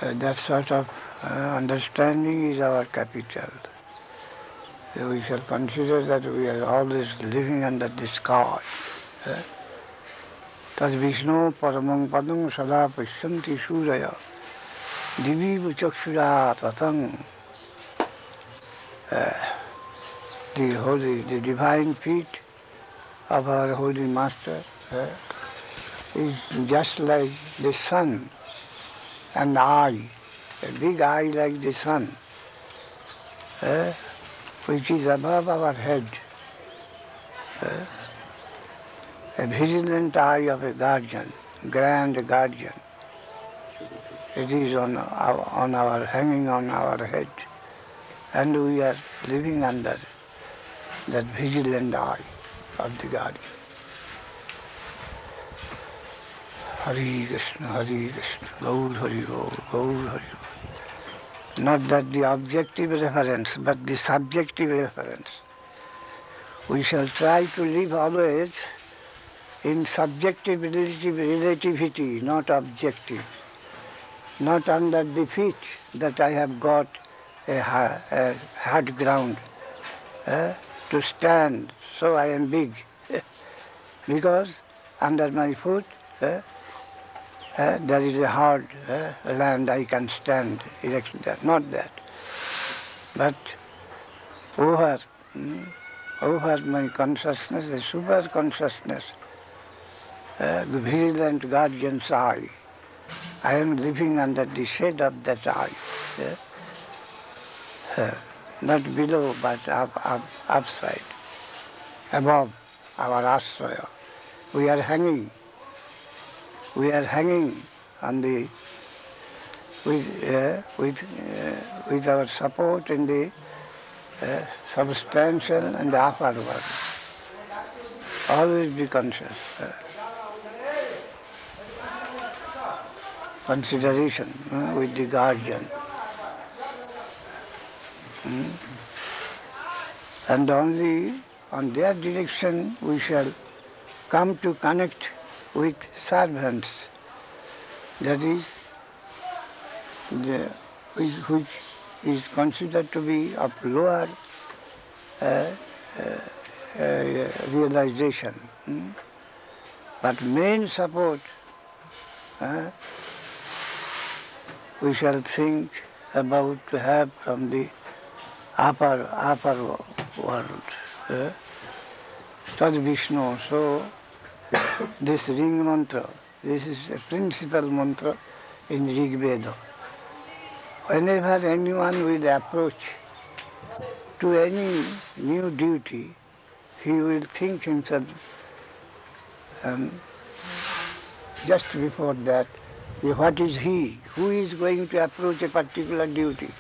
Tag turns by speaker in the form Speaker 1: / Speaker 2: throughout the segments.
Speaker 1: that sort of understanding is our capital. We shall consider that we are always living under the sky. Tad Vishnu paramang padam sada pashyanti suraya divi vichakshura tatang. The divine feet of our Holy Master is just like the sun, and eye, a big eye like the sun, which is above our head, a vigilant eye of a guardian, grand guardian. It is hanging on our head, and we are living under that vigilant eye of the guardian. Hare Krishna, Hare Krishna, Gaur Hari Gaur, Gaur Hari Gaur. Not that the objective reference, but the subjective reference. We shall try to live always in subjective relativity, not objective. Not under the feet that I have got a hard ground to stand, so I am big. Because under my foot there is a hard land I can stand erected there. Not that. But over my consciousness, the super consciousness, the vigilant guardian's eye, I am living under the shade of that eye. Not below, but upside, above our ashraya. We are hanging on the with our support in the substantial and upper world. Always be conscious. Consideration with the guardian. And only on their direction we shall come to connect with servants. That is, which is considered to be of lower realization. But main support we shall think about to have from the upper world. Tad Vishnu. So this ring mantra, this is a principal mantra in Rig Veda. Whenever anyone will approach to any new duty, he will think himself just before that, what is he? Who is going to approach a particular duty?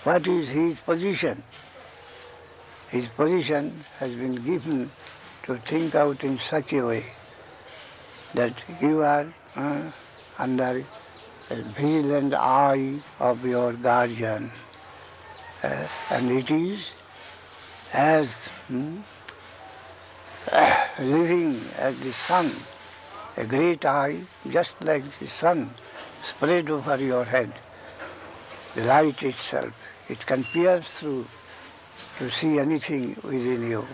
Speaker 1: What is his position? His position has been given to think out in such a way that you are under a vigilant eye of your guardian. And it is as living as the sun, a great eye, just like the sun, spread over your head. The light itself, it can pierce through to see anything within you.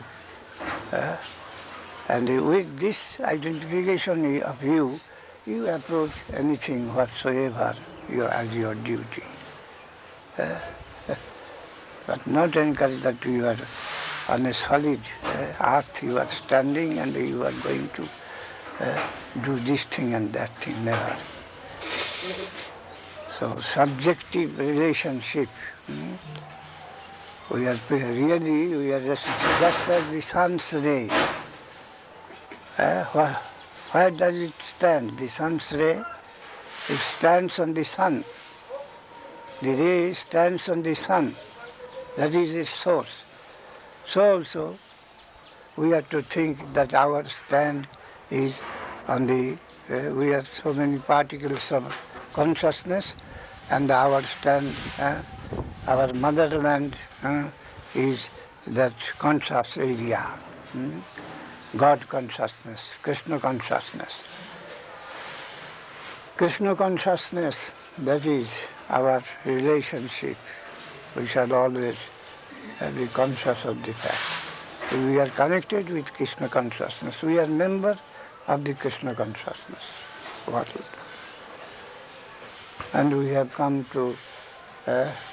Speaker 1: And with this identification of you, you approach anything whatsoever as your duty. But not encourage that you are on a solid earth, you are standing and you are going to do this thing and that thing, never. So subjective relationship, we are just as the sun's ray. Where does it stand? The sun's ray, it stands on the sun. The ray stands on the sun. That is its source. So also, we have to think that our stand is on the, we are so many particles of consciousness, and our stand, our motherland is that conscious area. God consciousness, Krishna consciousness. Krishna consciousness, that is our relationship. We shall always be conscious of the fact. We are connected with Krishna consciousness. We are member of the Krishna consciousness world. And we have come to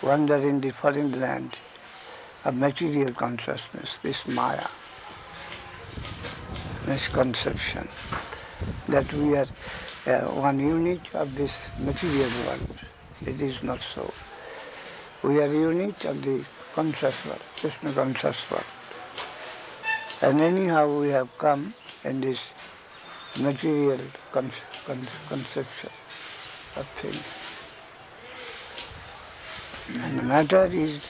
Speaker 1: wander in the foreign land of material consciousness, this Maya, misconception that we are one unit of this material world. It is not so. We are unit of the conscious world, Krishna conscious world. And anyhow we have come in this material conception of things. And the matter is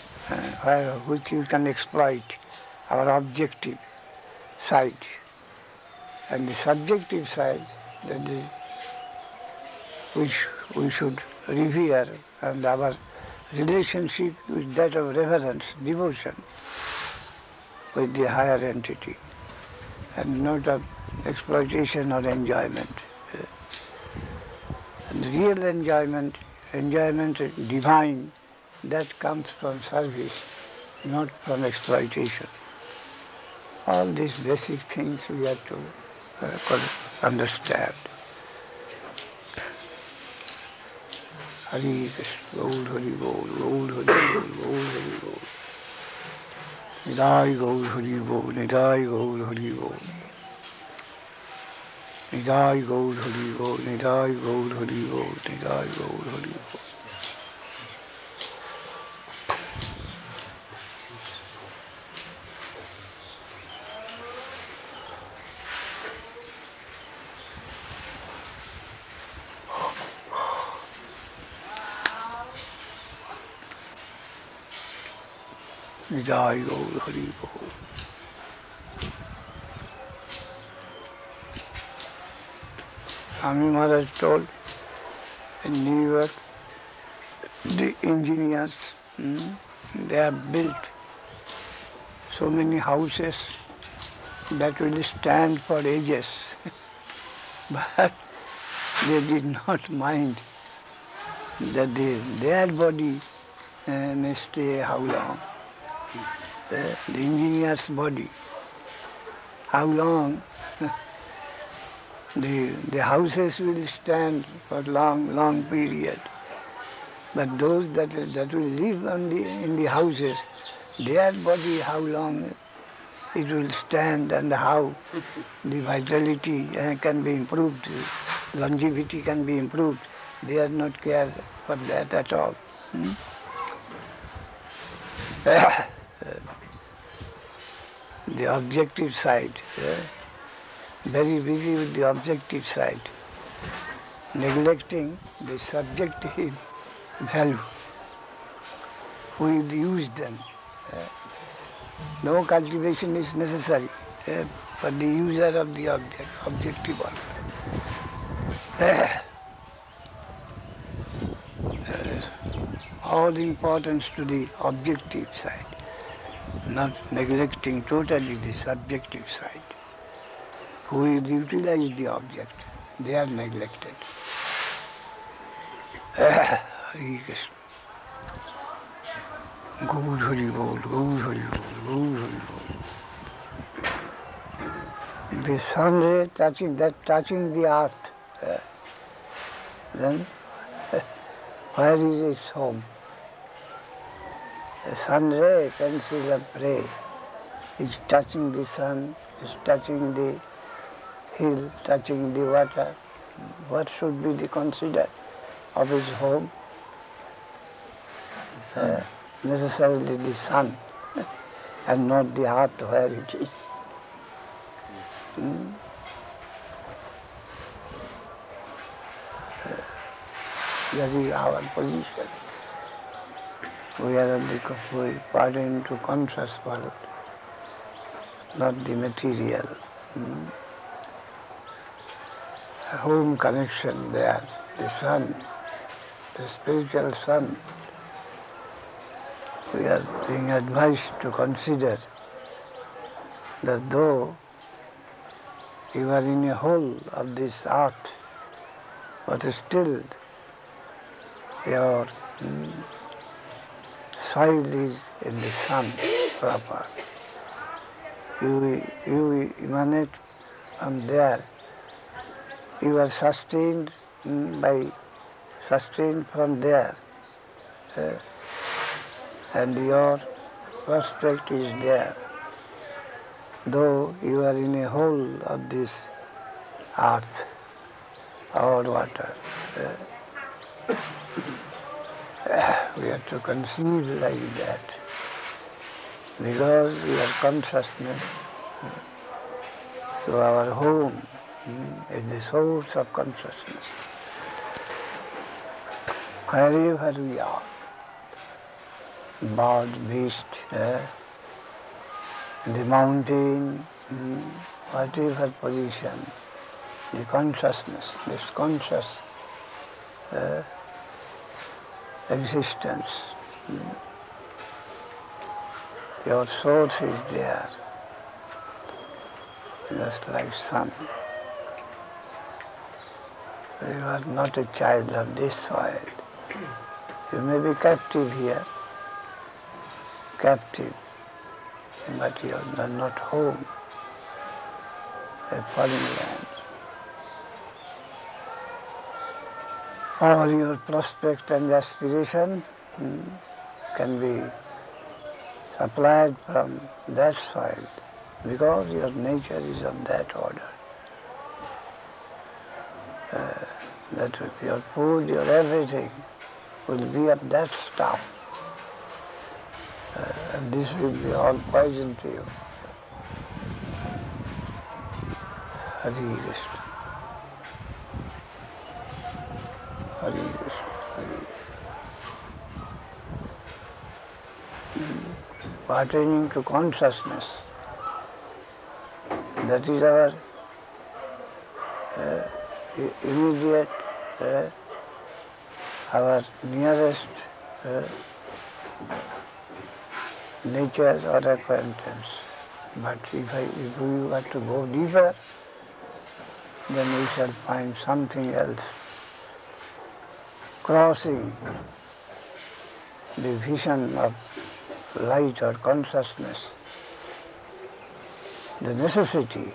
Speaker 1: which you can exploit, our objective side. And the subjective side, that is, which we should revere, and our relationship with that of reverence, devotion, with the higher entity, and not of exploitation or enjoyment. And real enjoyment divine, that comes from service, not from exploitation. All these basic things we have to understand. Hari Krishna, Gaur Hari Bol, Gaur Hari Bol, Gaur Hari Bol. Nidai Gaur Hari Bol, Nidai Gaur Hari Bol. Nidai Gaur Hari Bol, Nidai Gaur Hari Bol, Nidai Gaur Hari Bol. Nidai Gaur Hari Bol. Swami Maharaj told in New York, the engineers, they have built so many houses that will stand for ages. But they did not mind that their body may stay how long. The engineer's body, how long the houses will stand for long period. But those that will live in the houses, their body, how long it will stand and how the vitality can be improved, longevity can be improved. They are not care for that at all. The objective side, very busy with the objective side, neglecting the subjective value. We will use them. No cultivation is necessary for the user of the objective one. There is all importance to the objective side, not neglecting totally the subjective side. Who will utilize the object, they are neglected. Hari Krishna. Gaur Hari Bol, Gaur Hari Bol, Gaur Hari Bol. The sun ray touching the earth, then where is its home? The sun ray, pencil of ray, is touching the sun, is touching the hill, touching the water. What should be the considered of his home?
Speaker 2: The sun.
Speaker 1: Necessarily the sun, and not the earth where it is. That is our position. We are part into conscious world, not the material. Home connection there, the sun, the spiritual sun. We are being advised to consider that though you are in a hole of this earth, but still your soil is in the sun proper. You emanate from there. You are sustained from there. And your prospect is there. Though you are in a hole of this earth or water. We have to conceive like that. Because we are consciousness. So our home is the source of consciousness. Wherever we are, bird, beast, the mountain, whatever position, the consciousness, this conscious existence, your source is there, just like sun. You are not a child of this soil. You may be captive here, but you are not home, a foreign land. All your prospect and aspiration can be supplied from that soil because your nature is of that order. That your food, your everything will be of that stuff. And this will be all poison to you. Hare Krishna. Hare Krishna. Pertaining to consciousness, that is our immediate, our nearest nature or acquaintance. But if we were to go deeper, then we shall find something else crossing the vision of light or consciousness, the necessity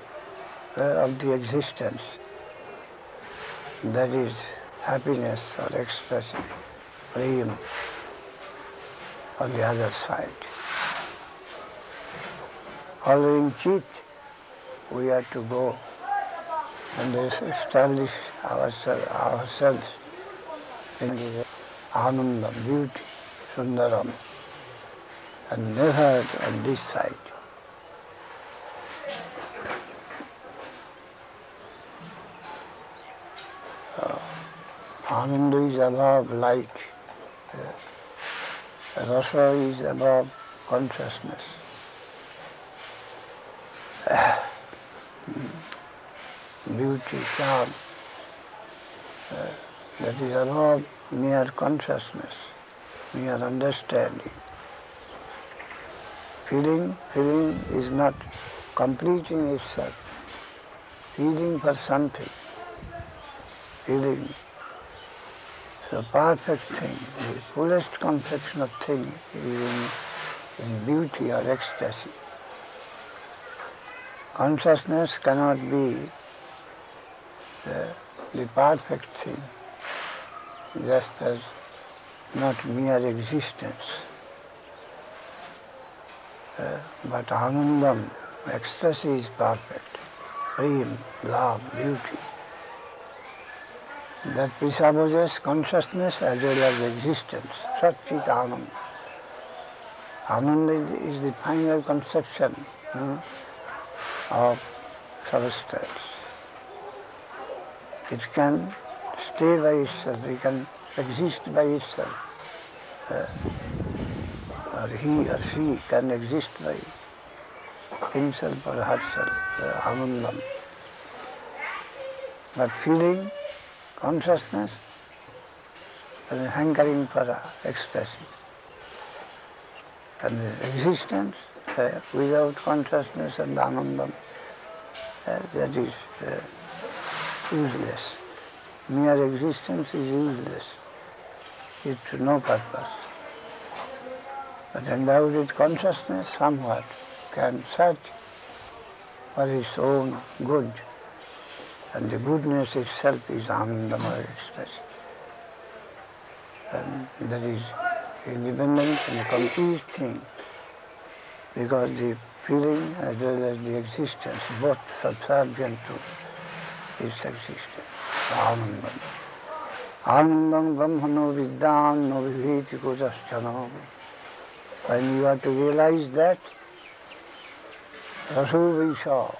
Speaker 1: of the existence, that is happiness or expression, prema, on the other side. Following Chit, we are to go and establish ourselves in the Ananda, beauty, Sundaram, and never on this side. Ananda is above light, Rasa is above consciousness. Beauty, charm, that is above mere consciousness, mere understanding. Feeling is not completing itself. Feeling for something. Feeling. So perfect thing, the fullest complexion of thing is in beauty or ecstasy. Consciousness cannot be the perfect thing, just as not mere existence. But Anandam, ecstasy is perfect, prema, love, beauty. That presupposes consciousness as well as existence, Sat Chit Ananda. Ananda is the final conception of substance. It can stay by itself, it can exist by itself. Or he or she can exist by himself or herself, Anandam. But feeling, consciousness, and hankering for expression. And existence without consciousness and Anandam, that is useless. mere existence is useless. It's to no purpose. But endowed consciousness somewhat can search for its own good, and the goodness itself is Anandamaya expression. And that is independent and complete thing, because the feeling as well as the existence, both subservient to its existence. Anandam. Anandam brahmano vidyam no viviti kujaschana. When you are to realize that, Rasu Visha,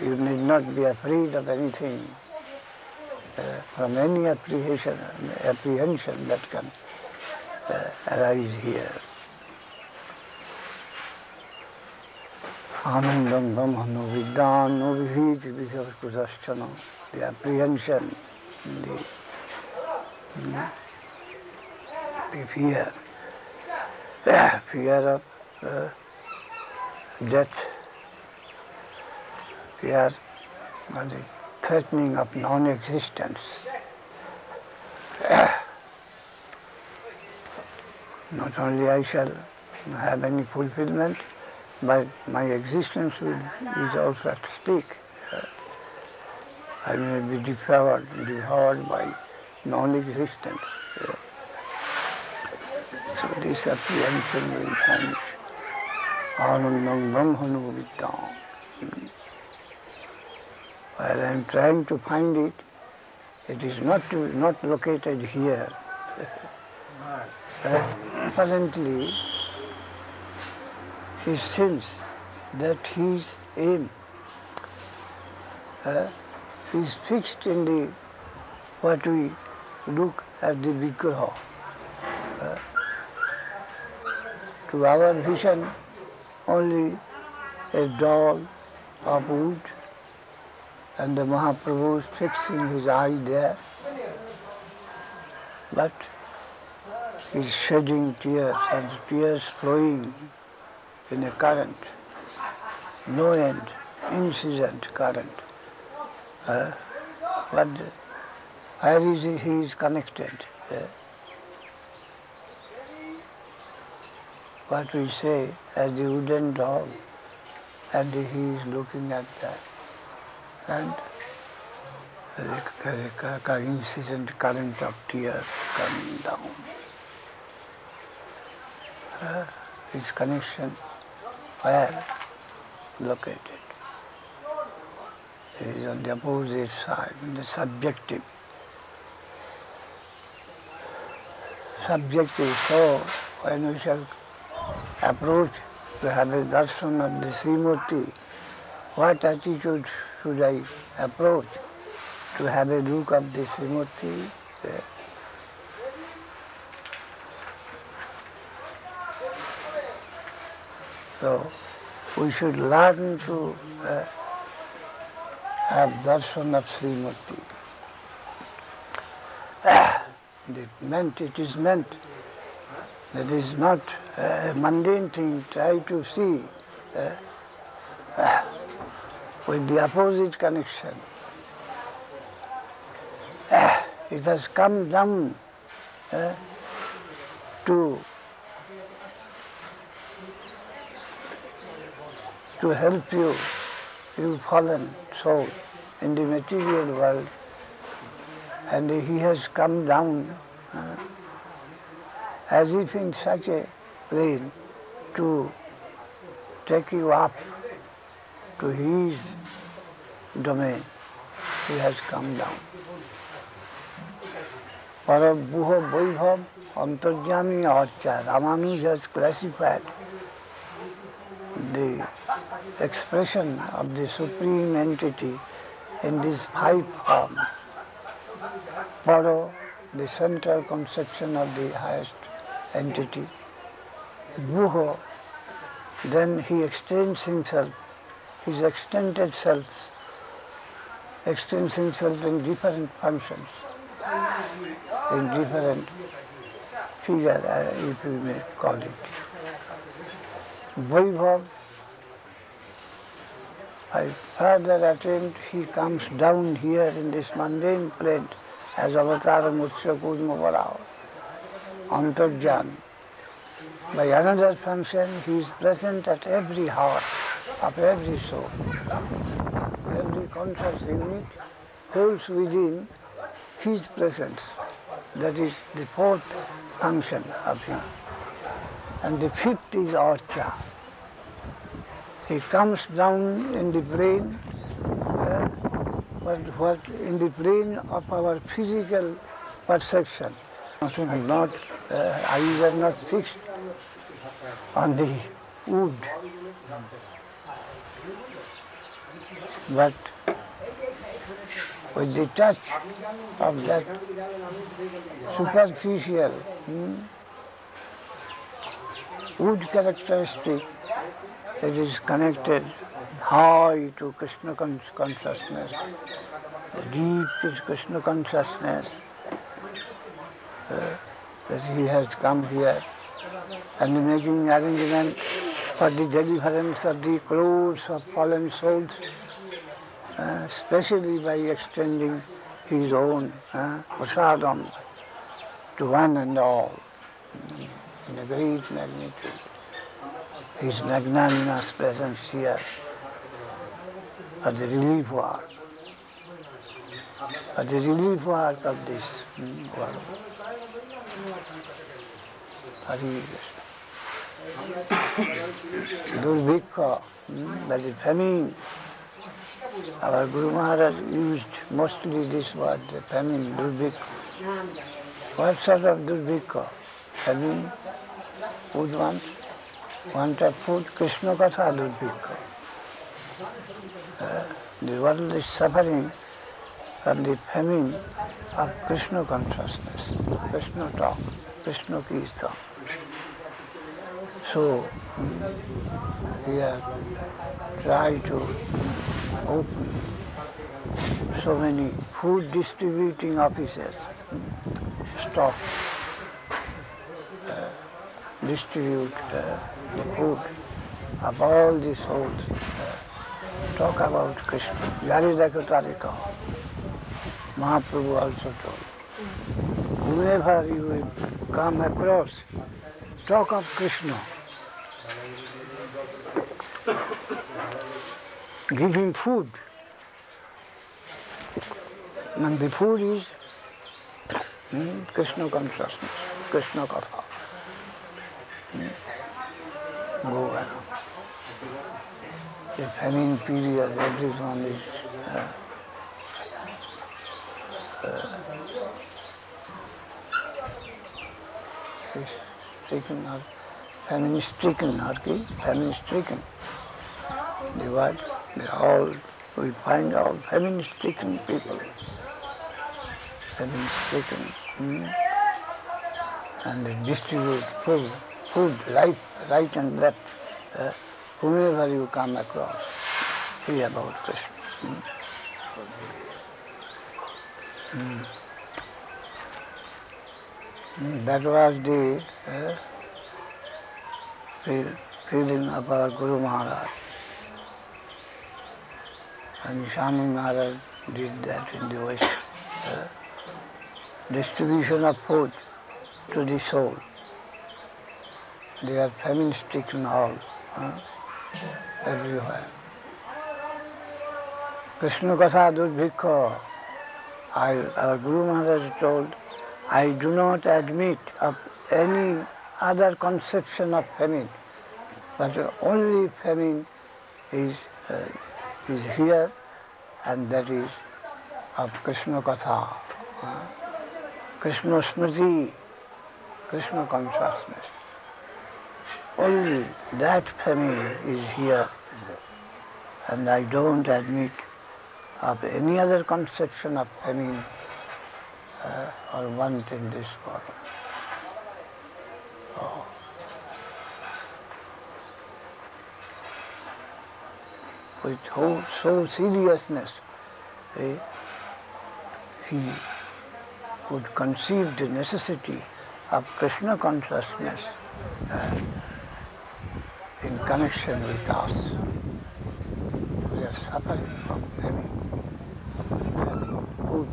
Speaker 1: you need not be afraid of anything, from any apprehension that can arise here. Anandam brahmano vidyam no viviti kujaschana. The apprehension, the fear, fear of death, fear of the threatening of non-existence. Not only I shall have any fulfillment, but my existence is also at stake. I may be devoured by non-existence. So this apprehension will vanish. Anandam brahmano vidyam. While I am trying to find it, it is not located here. Apparently, he seems that his aim is fixed in the what we look at the vigraha. To our vision, only a doll of wood, and the Mahaprabhu is fixing his eye there, but he's shedding tears, and tears flowing in a current, no end, incessant current. But where is he is connected? What we say as the wooden doll, and he is looking at that. And the incessant current of tears coming down. His connection where located? It is on the opposite side, in the subjective. Subjective, so when we shall approach to have a darshan of the Srimurti, what attitude should I approach to have a look of the Srimurti? So we should learn to have darshan of Srimurti. It is meant. That is not a mundane thing. Try to see with the opposite connection. It has come down to help you, you fallen soul in the material world, and he has come down as if in such a plane to take you up to his domain. He has come down. Parabhuha Vaibhav Antarjami Archa. Ramanuja has classified the expression of the Supreme Entity in these 5 forms. Para, the central conception of the highest entity. Bhuha, then he extends himself, his extended self, extends himself in different functions, in different figure, if you may call it. Vaibhav, by further attempt he comes down here in this mundane plane as avatar Mutsya Kudma Varao, Antarjan. By another function he is present at every heart of every soul. Every conscious unit holds within his presence. That is the fourth function of him. And the fifth is Archa. He comes down in the brain, what in the plane of our physical perception. Not, eyes are not fixed on the wood, but with the touch of that superficial wood characteristic, it is connected high to Krishna consciousness, deep is Krishna consciousness, that he has come here and making arrangement for the deliverance of the crores of fallen souls, especially by extending his own prasadam to one and all in a great magnitude. His magnanimous presence here for the relief work, of this world. Hari Durvikha, that is famine. Our Guru Maharaj used mostly this word, the famine, Durvikha. What sort of Durvikha? Famine, food want of food, Krishna-katha Durvikha. The world is suffering from the famine of Krishna consciousness, Krishna talk, Krishna kirtan. So, we have tried to open so many food distributing offices, stock, distribute the food of all the souls, talk about Krishna. Yari Dakho Tarika, Mahaprabhu also told. Whoever you will come across, talk of Krishna. Give him food. And the food is Krishna consciousness, Krishna-katha. Go around. The famine period, everyone is stricken or famine-stricken, famine-stricken. The word, we find all famine-stricken people. Famine-stricken. And they distribute food, right and left. Whomever you come across, hear about Krishna. That was the feeling of our Guru Maharaj. And Swami Maharaj did that in the West. Distribution of food to the soul. They are famine-stricken all, everywhere. Krishna-katha Durvikha, our Guru Maharaj told, I do not admit of any other conception of famine, but only famine is here, and that is of Krishna-katha, Krishna-smriti, Krishna consciousness. Only that famine is here, and I don't admit of any other conception of famine or want in this world. Oh. With so seriousness, he would conceive the necessity of Krishna consciousness in connection with us. We are suffering from having food.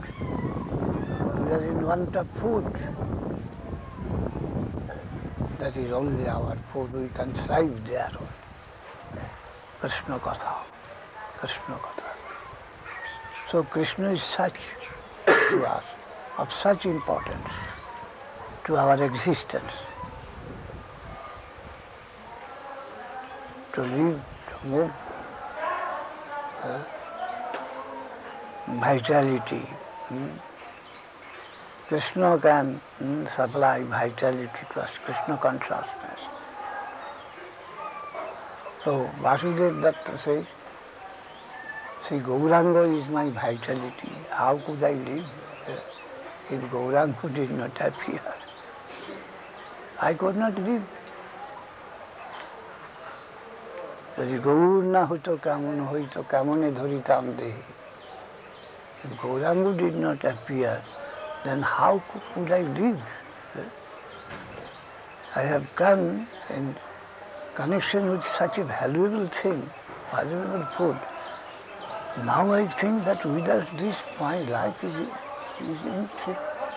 Speaker 1: We are in want of food. That is only our food. We can thrive there. Krishna-katha. Krishna-katha. So Krishna is such to us, of such importance to our existence. To live, to move, vitality. Krishna can supply vitality to us, Krishna consciousness. So Vasudev Datta says, see, Gauranga is my vitality. How could I live if Gauranga did not appear? I could not live. যদি গৌর না হইতো কেমন হইতো কেমনে ধরিতাম দেহে If Gauranga did not appear, then how could I live? I have come in connection with such a valuable thing, valuable food. Now I think that without this my life is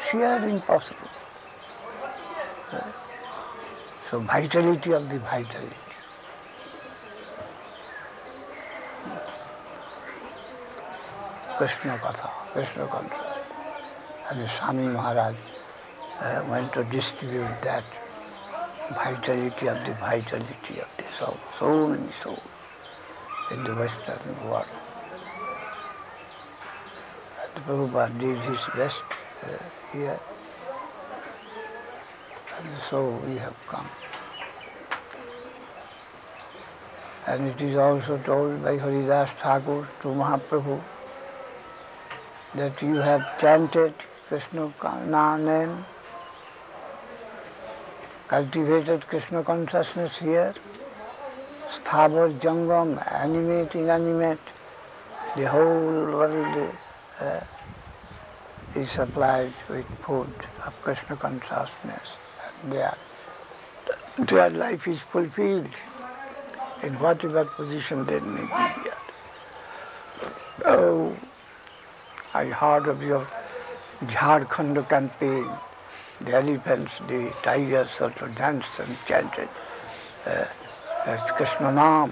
Speaker 1: sheer impossible. So vitality of the vitality. Krishna-katha, Krishna consciousness. And the Swami Maharaj went to distribute that vitality of the soul, so many souls in the Western world. And Prabhupada did his best here, and so we have come. And it is also told by Haridas Thakur to Mahaprabhu that you have chanted Krishna name, cultivated Krishna consciousness here, sthavar, jangam, animate, inanimate, the whole world is supplied with food of Krishna consciousness, and their life is fulfilled in whatever position they may be here. Oh, I heard of your Jharkhand campaign. The elephants, the tigers also danced and chanted Krishna Nam.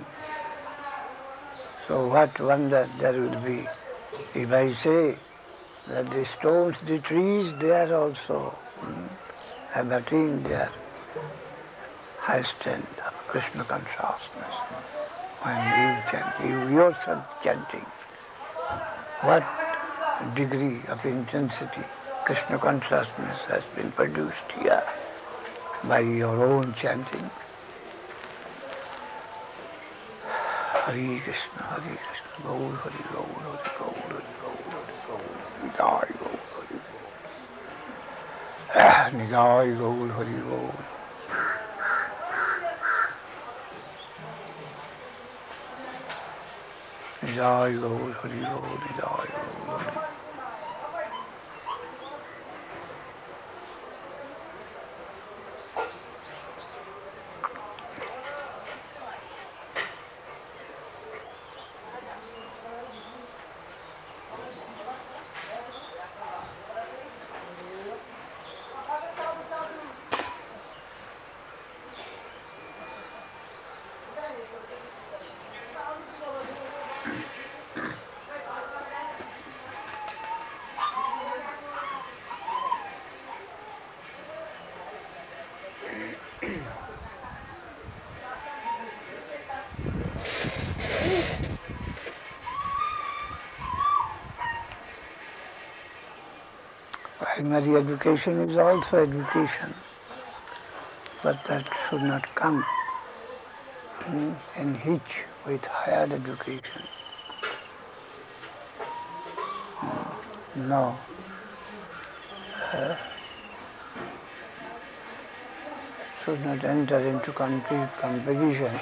Speaker 1: So what wonder there will be if I say that the stones, the trees, they are also have attained their highest end of Krishna consciousness. When you chant, you yourself chanting, what degree of intensity Krishna consciousness has been produced here by your own chanting. Hare Krishna, Gaur Hari, Gaur Hari, Gaur Hari, Gaur Hari, Gaur Hari, Nidai Gaur Hari, Gaur. Nidai Gaur Hari, Gaur, Nidai Gaur Hari. Primary education is also education, but that should not come in hitch with higher education. No. Should not enter into complete competition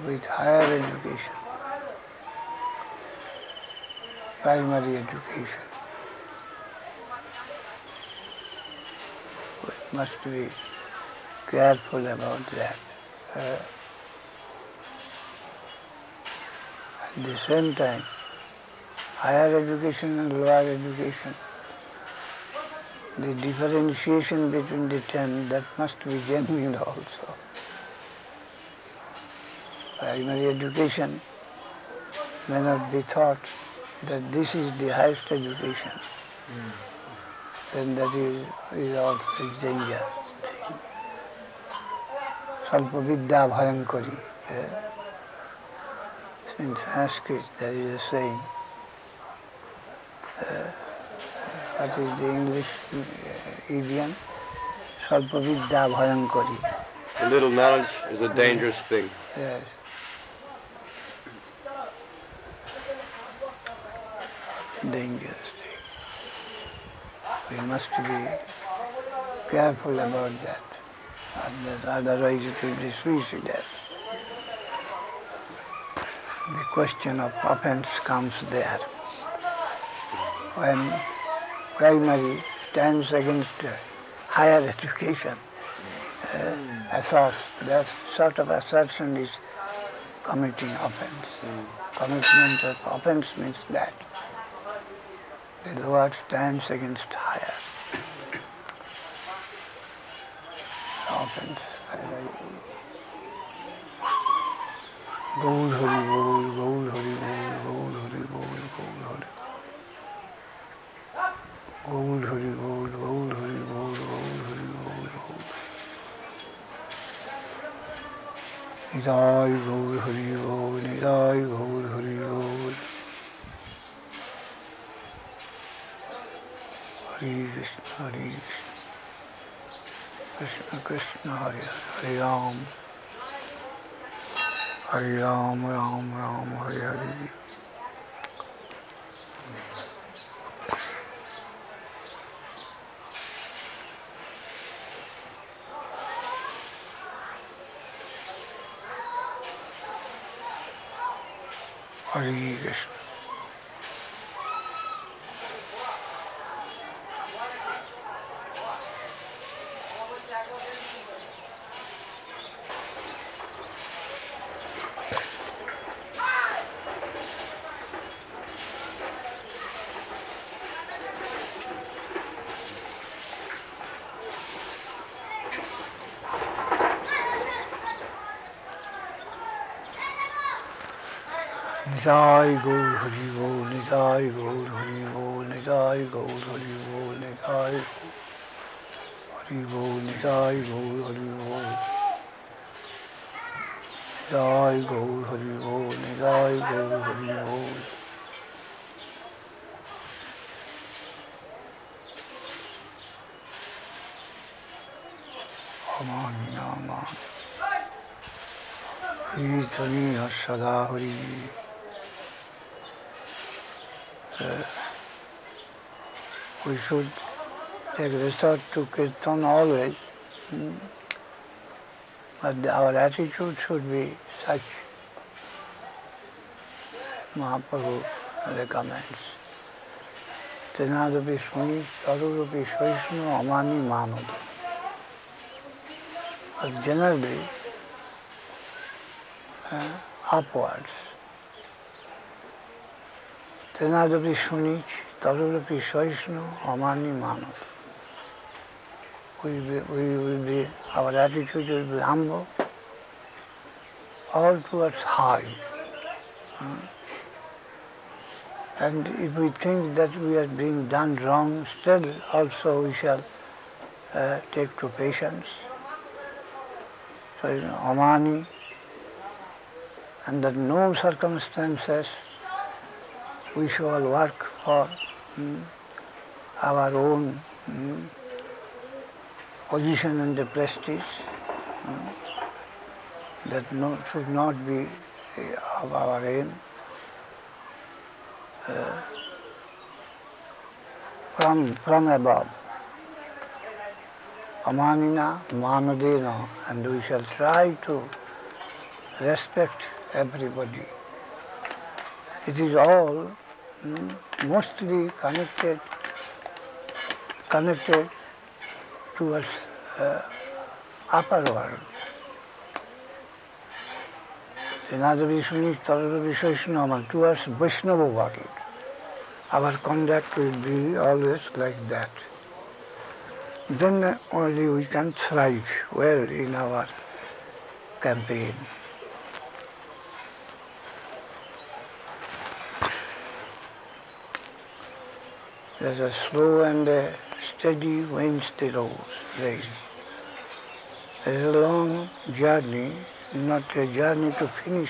Speaker 1: with higher education, primary education. We must be careful about that. At the same time, higher education and lower education, the differentiation between the 10, that must be genuine also. Primary education may not be thought that this is the highest education. Then that is also a danger thing. Salpa vidya bhayankari. In Sanskrit there is a saying. What is the English idiom? Salpa vidya bhayankari.
Speaker 2: A little knowledge is a dangerous thing.
Speaker 1: Yes. Dangerous thing. We must be careful about that. Otherwise it will be suicidal. The question of offense comes there. When primary stands against higher education, asserts, that sort of assertion is committing offense. Commitment of offense means that. The lower stands against higher. Offense. Gaur Hari Bol, Gaur Hari Bol, Gaur Hari Bol, Gaur Hari Bol. Gaur Hari Bol, Gaur Hari Bol, Gaur Hari Bol, Gaur. Nidai Gaur Hari Bol, Nidai Gaur Hari Bol. Hare Krishna, Hare Krishna, Krishna Krishna, Hare Hare Ram, Hare Ram, Ram Ram, Hare Hare. Hare Krishna. Nidai Gaur Hari Bol, Nidai Gaur Hari Bol, Nidai Gaur Hari Bol, Nidai Hari Bol, Nidai Gaur Hari Bol. Nidai Gaur Hari Bol, Nidai Gaur Hari Bol. Aman Aman. Kirtaniya Sada Hari. We should take resort to Kirtan always, but our attitude should be such. Mahaprabhu recommends. Trnad suni, Thakur Vaisnavismo Gaudiya. But generally, upwards. Trnad suni, Thakur Vaisnavismo. Our attitude will be humble, all towards high. And if we think that we are being done wrong, still also we shall take to patience. So, Amani, under no circumstances we shall work for our own position and the prestige. That should not be of our aim. From above. Amanina, manadena, and we shall try to respect everybody. It is all mostly connected towards upper world. Trnad sunichena tarara towards Vaishnava world. Our conduct will be always like that. Then only we can thrive well in our campaign. There's a slow and a steady wins the race. There's a long journey, not a journey to finish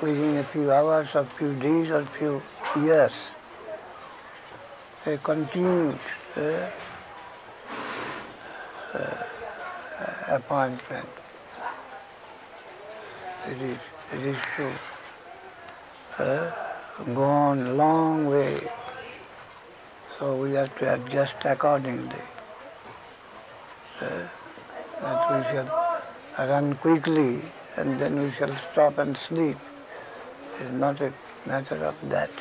Speaker 1: within a few hours or few days or few years. A continued appointment. It is to go on a long way. So we have to adjust accordingly. That we shall run quickly and then we shall stop and sleep. It's not a matter of that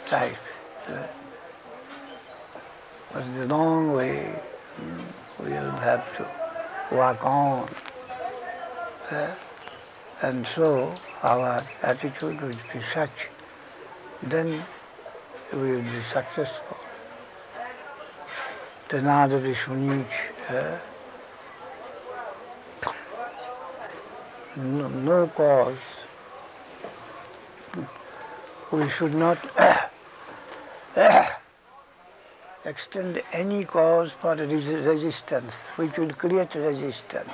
Speaker 1: type. But the long way we will have to walk on. And so our attitude will be such, then we will be successful. Trnad sunichena, no cause. We should not extend any cause for resistance, which will create resistance.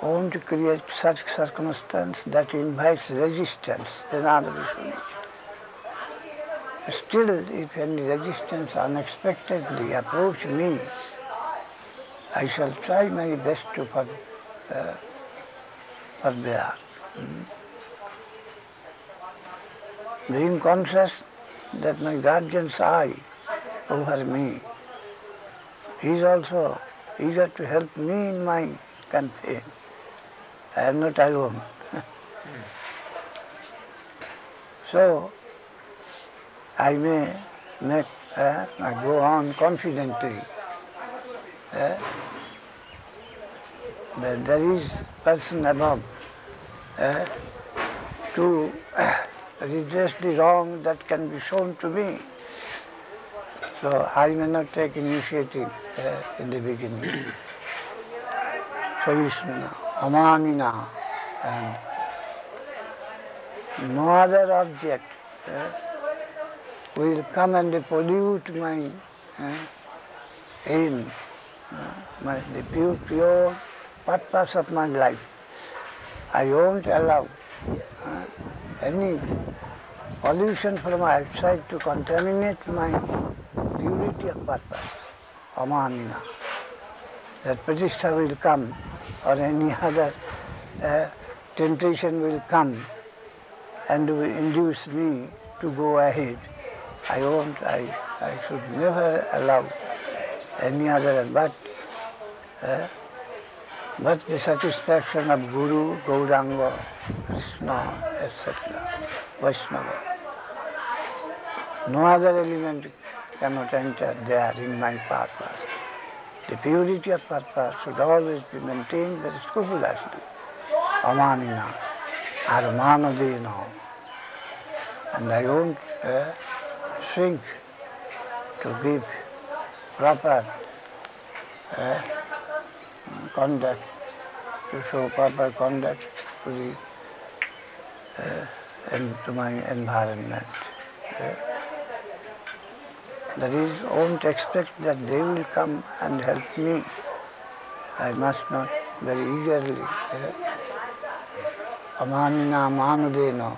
Speaker 1: Want to create such circumstance that invites resistance, Trnad sunichena. Still, if any resistance unexpectedly approach me, I shall try my best to forbear. Being conscious that my guardian's eye over me, he is also eager to help me in my campaign. I am not alone. So, I may go on confidently. That there is person above to redress the wrong that can be shown to me. So I may not take initiative in the beginning. So it's amanina, and no other object will come and pollute my aim, the pure purpose of my life. I won't allow any pollution from outside to contaminate my purity of purpose, amanina. That pratishtha will come or any other temptation will come and will induce me to go ahead. I should never allow any other but the satisfaction of Guru, Gauranga, Krishna, etc., Vaishnava. No other element cannot enter there in my purpose. The purity of purpose should always be maintained very scrupulously. Amanina, armanadena. And I won't shrink to give proper conduct, to show proper conduct to to my environment. That is, won't expect that they will come and help me. I must not very eagerly. Amanina manudena.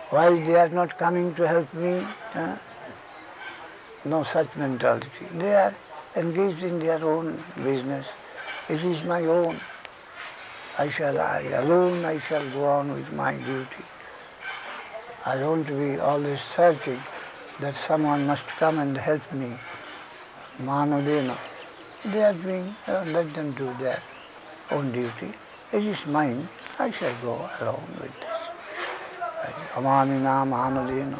Speaker 1: Why they are not coming to help me? No such mentality. They are engaged in their own business. It is my own. I shall go on with my duty. I don't be always searching that someone must come and help me. Manudena. They are doing, let them do their own duty. It is mine. I shall go along with this. Amanina manudena.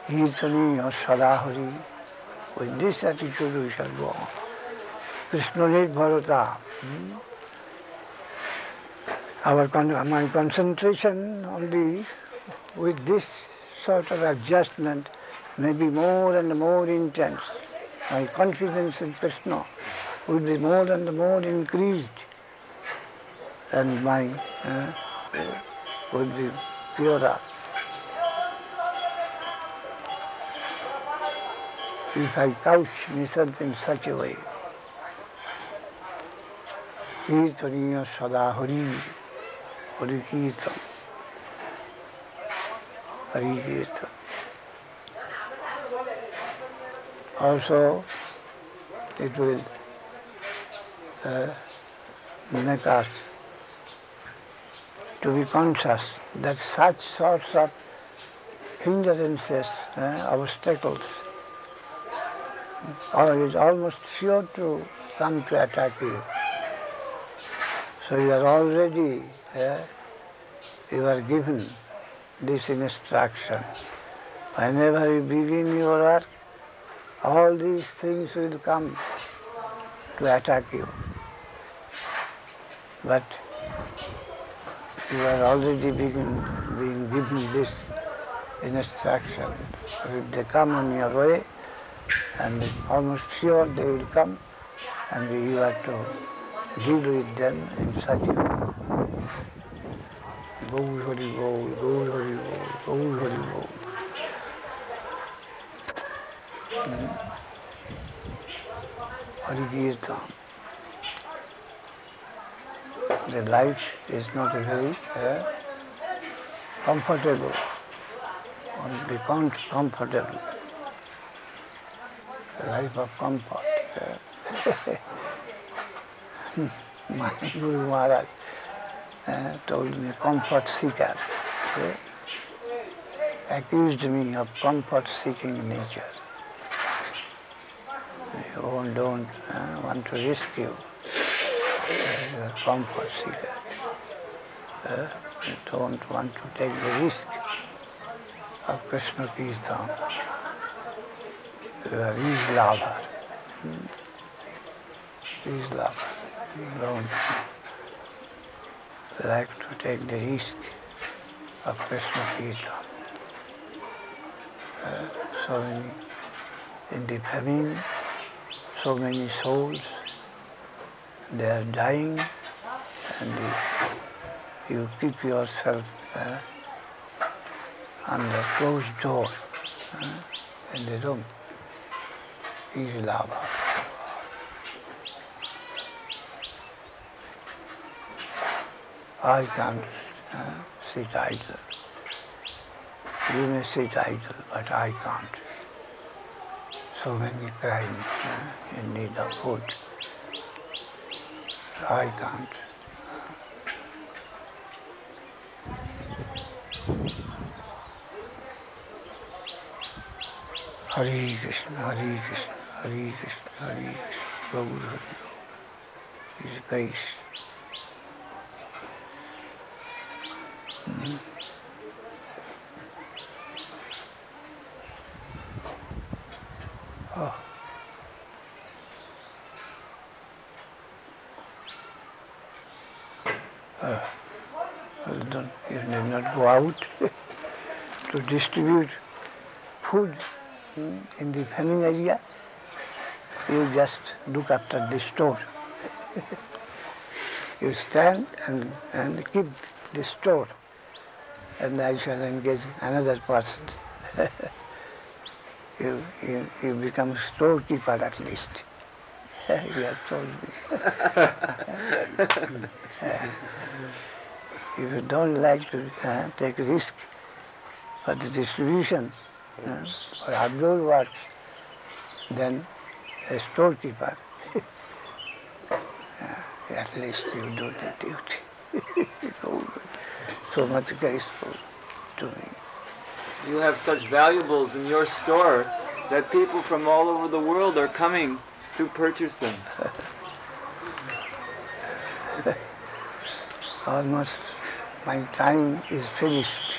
Speaker 1: Kirtaniya sadahari. With this attitude we shall go on. Krishna Nirbharata. My concentration on with this sort of adjustment may be more and more intense. My confidence in Krishna will be more and more increased, and my will be purer. If I couch myself in such a way, Kirtaniya Sada Hari, Hari Kirtan, Hari Kirtan. Also, it will make us to be conscious that such sorts of hindrances, obstacles, is almost sure to come to attack you. So you are already, you are given this instruction. Whenever you begin your work, all these things will come to attack you. But you are already being given this instruction. If they come on your way, and almost sure they will come, and you have to deal with them in such a way. Gaur Hari Gaur, Gaur Hari Gaur, Gaur Hari Gaur. Hari Kirtan. The life is not very comfortable, or be comfortable. The life of comfort. My Guru Maharaj told me, comfort seeker, accused me of comfort-seeking nature. You don't want to risk you. You are comfort seeker. You don't want to take the risk of Krishna Kirtan. You are his lover. His lover. You don't like to take the risk of Krishna Kirtan. So many, in the famine, so many souls, they are dying, and you keep yourself under closed door in the room. Is lava. I can't sit idle. You may sit idle, but I can't. So many crying in need of food. I can't. Hare Krishna, Hare Krishna, Hare Krishna, Hare Krishna, Gaur Hare Gaur. His grace. Oh. Well, you need not go out to distribute food in the famine area. You just look after the store. You stand and keep the store, and I shall engage another person. You become storekeeper at least. You have told me. If you don't like to take risk for the distribution, for outdoor work, then a storekeeper, at least you do the duty. So much graceful to me.
Speaker 3: You have such valuables in your store that people from all over the world are coming to purchase them.
Speaker 1: Almost my time is finished.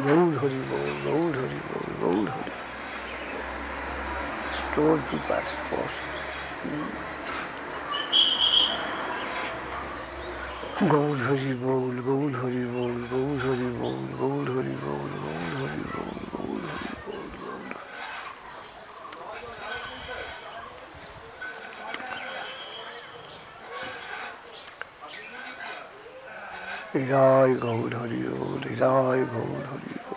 Speaker 1: Gaur Hari Bol, Gaur Hari Bol, Gaur Hari. Storekeeper's post. Gaur Hari Bol, Gaur Hari Bol, Gaur Hari Bol, Gaur Hari Bol, Gaur Hari Bol, Gaur Hari Bol, Gaur. Jai Gaur Hari Bol, Jai Gaur Hari Bol.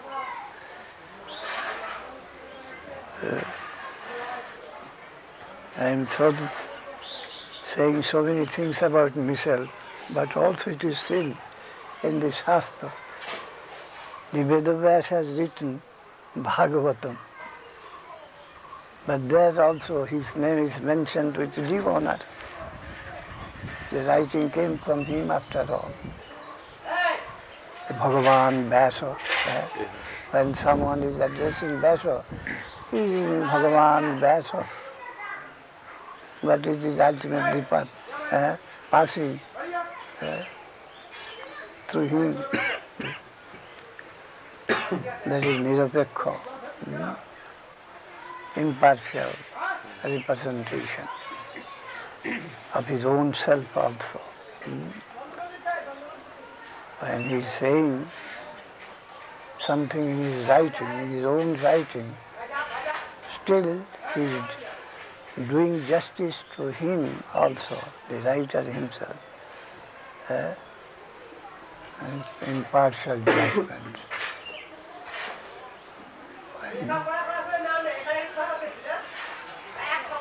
Speaker 1: I am sort of saying so many things about myself, but also it is still in the Shastra. The Vedavyas has written Bhagavatam, but there also his name is mentioned with due honor. The writing came from him after all. Bhagavan Vyasa. When someone is addressing Vyasa, he is Bhagavan Vyasa. But it is ultimately passing through him. That is nirapekha, impartial representation of his own self also. When he is saying something in his writing, in his own writing, still he is doing justice to him also, the writer himself, and impartial judgment.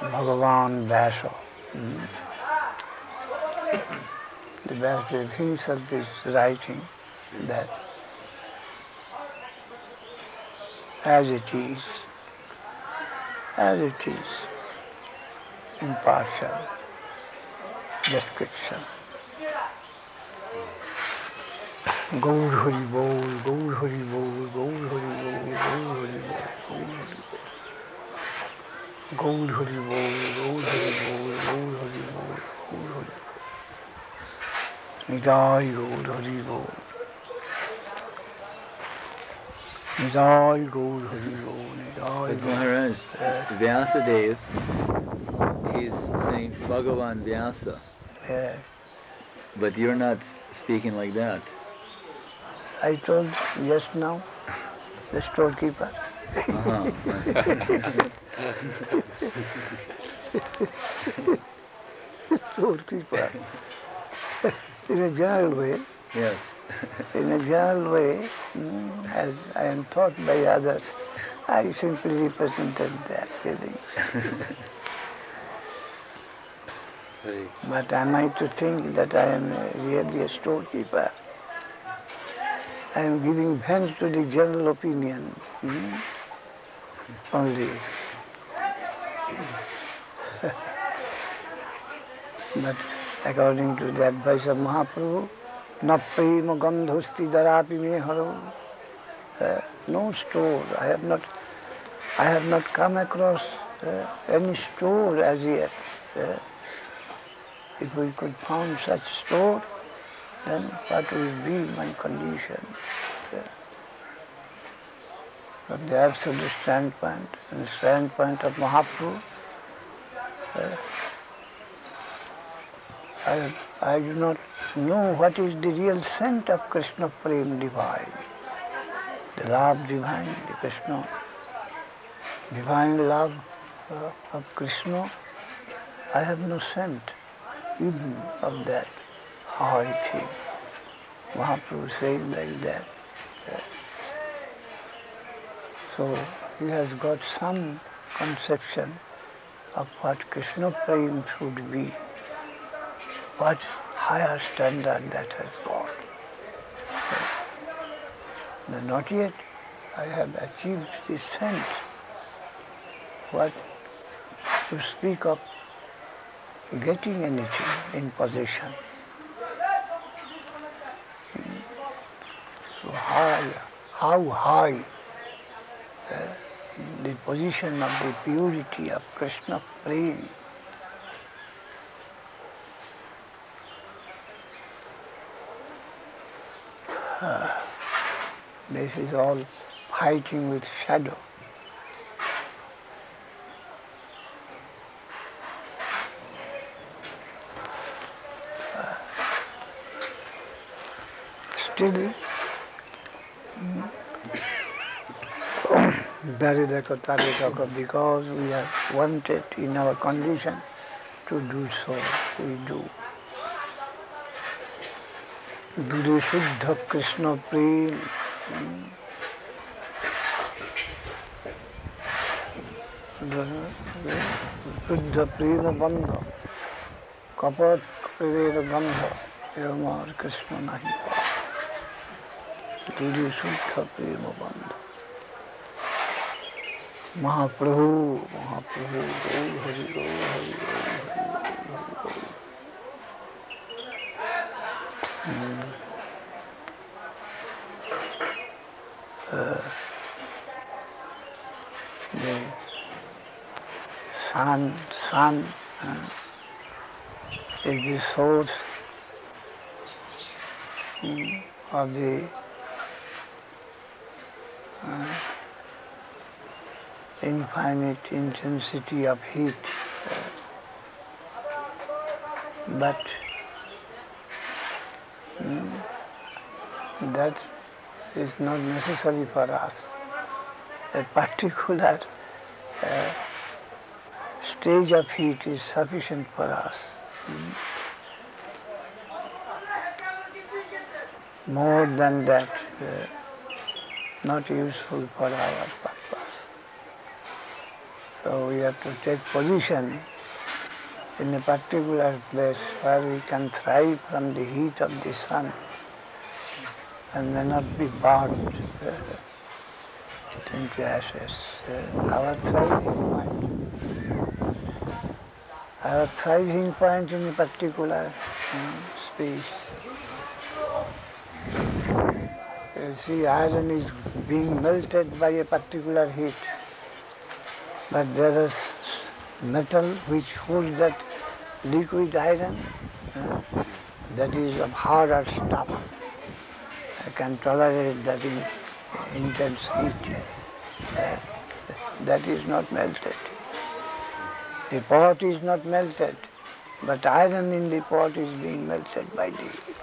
Speaker 1: Bhagavan Vyasa. The Vyasadeva himself is writing that as it is, impartial description. Gaur Hari Bol, Gaur Hari Bol, Gaur Hari Bol, Gaur Hari Bol, Gaur Hari Bol, Gaur Hari Bol, Gaur Hari Bol, Gaur Hari Bol. Nidai Gaur Hari Bol. Nidai Gaur Hari Bol, Nidai.
Speaker 3: But Maharaj, Vyasadeva, he's saying Bhagavan Vyasa.
Speaker 1: Yeah.
Speaker 3: But you're not speaking like that.
Speaker 1: I told just now, the storekeeper. Storekeeper. In a general way.
Speaker 3: Yes.
Speaker 1: In a general way, as I am taught by others, I simply represented that feeling. But am I to think that I am really a storekeeper? I am giving vent to the general opinion only. But according to the advice of Mahaprabhu, na prema gandhosti darapi me haro. No store. I have not come across any store as yet. If we could find such store, then what will be my condition? From the absolute standpoint, and the standpoint of Mahaprabhu, I do not know what is the real scent of Krishna Prem divine, the love divine, the Krishna, divine love of Krishna. I have no scent even of that high thing. Mahaprabhu saying like that. So he has got some conception of what Krishna Prem should be, what higher standard that has got. But not yet I have achieved this sense. What to speak of getting anything in possession. So high, how high the position of the purity of Krishna Prem. This is all fighting with shadow. Still, because we are wanted in our condition to do so, we do. Dure Shuddha Krishna Prem. Shuddha Prema Bandha. Kapat Febrero Bandha. Eramar Krishna Nahi Pa. Dure Shuddha Prema Bandha. Mahaprabhu, Mahaprabhu, Gaur Hari, Gaur Hari, Gaur Hari, the sun is the source of the infinite intensity of heat, but that is not necessary for us. A particular stage of heat is sufficient for us. More than that, not useful for our purpose. So we have to take position in a particular place where we can thrive from the heat of the sun and may not be burned into ashes. Our thriving point in a particular space. You see, iron is being melted by a particular heat, but there is metal which holds that liquid iron that is of harder stuff. I can tolerate that intense heat. That is not melted. The pot is not melted, but iron in the pot is being melted by the heat.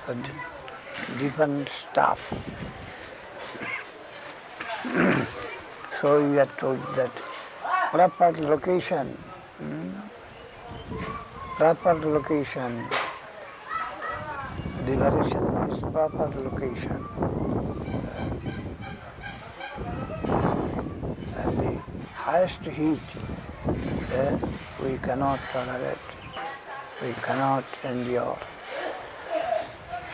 Speaker 1: So different stuff. So we are told that proper location, liberation is proper location. And the highest heat we cannot tolerate, we cannot endure.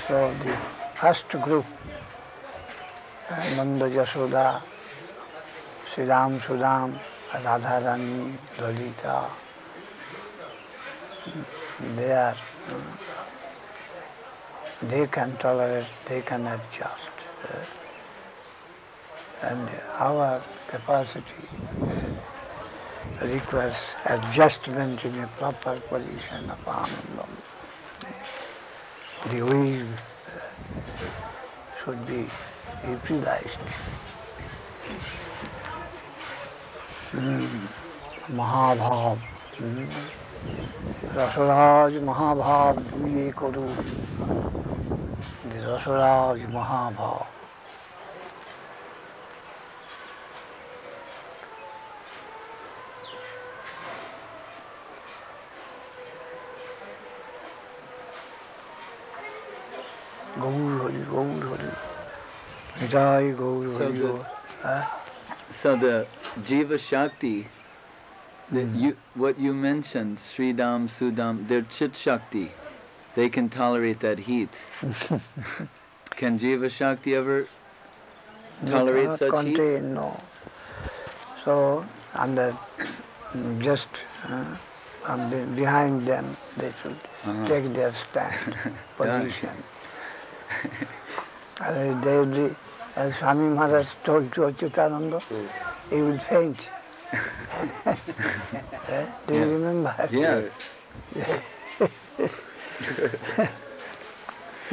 Speaker 1: So the first group, Nanda Yashoda, Sridham Sudam, Radharani, Lalita, they can tolerate, they can adjust. And our capacity requires adjustment in a proper position of Anandam. The wheel should be utilized. Mahabhav, Rasaraj Mahabhav duye koru. The Rasaraj Mahabhav. Gaur Hari, Gaur Hari. Jai Gaur Hari.
Speaker 3: So the Jiva Shakti, what you mentioned, Sridham, Sudam, they're Chit Shakti. They can tolerate that heat. Can Jiva Shakti ever tolerate such heat?
Speaker 1: No. So, just behind them, they should take their stand, position. They will be, as Swami Maharaj told to Achyutananda, he will faint. Do you remember?
Speaker 3: Yes.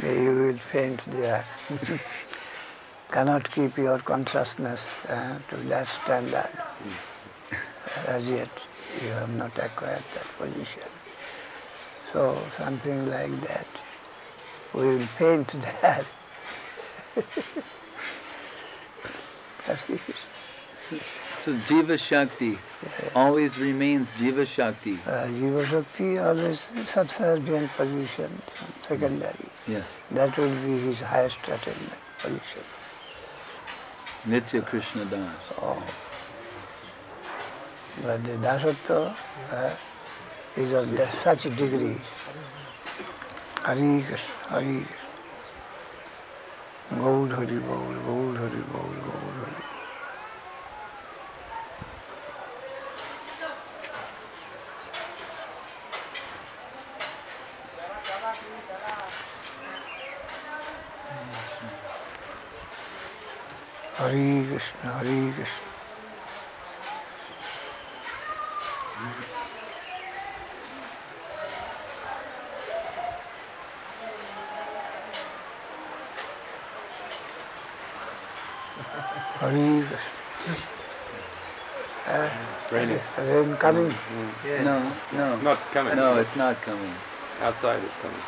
Speaker 1: You will faint there. Cannot keep your consciousness to that standard. As yet, you have not acquired that position. So, something like that. We will faint there.
Speaker 3: So Jiva Shakti always remains Jiva Shakti.
Speaker 1: Jiva Shakti always subservient position, secondary.
Speaker 3: Yes.
Speaker 1: That will be his highest attainment position.
Speaker 3: Nitya Krishna Das.
Speaker 1: Oh. But the Dasattva is of such degree. Hari Krishna, Hari Krishna. Gaur Hari Gaur, Gaur Hari Gaur, Gaur Hari. Hare Krishna, Hare Krishna. Hare Krishna.
Speaker 2: Raining.
Speaker 1: Rain coming?
Speaker 3: No, no.
Speaker 2: Not coming.
Speaker 3: No, it's not coming.
Speaker 2: Outside it's coming.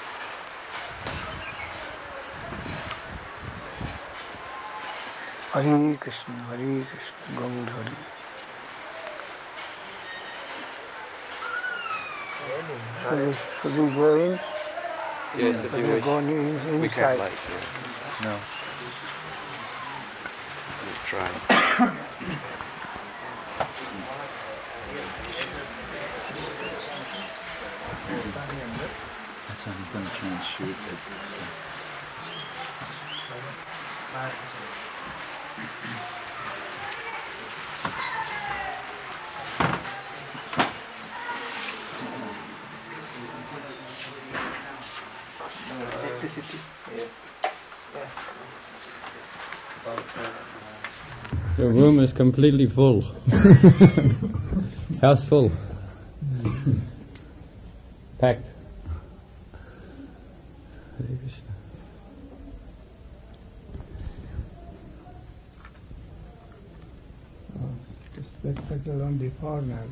Speaker 1: Hare Krishna, Hare Krishna, Gaur Hari. Should we go in?
Speaker 2: Yes, if you wish.
Speaker 1: Go in
Speaker 2: We can't
Speaker 1: inside.
Speaker 2: light. Yeah.
Speaker 3: No.
Speaker 2: Let's try.
Speaker 3: That's how he's going to try and shoot it.
Speaker 1: Electricity.
Speaker 4: The room is completely full. House full. Packed. Hare Krishna.
Speaker 1: The spectacle on the format.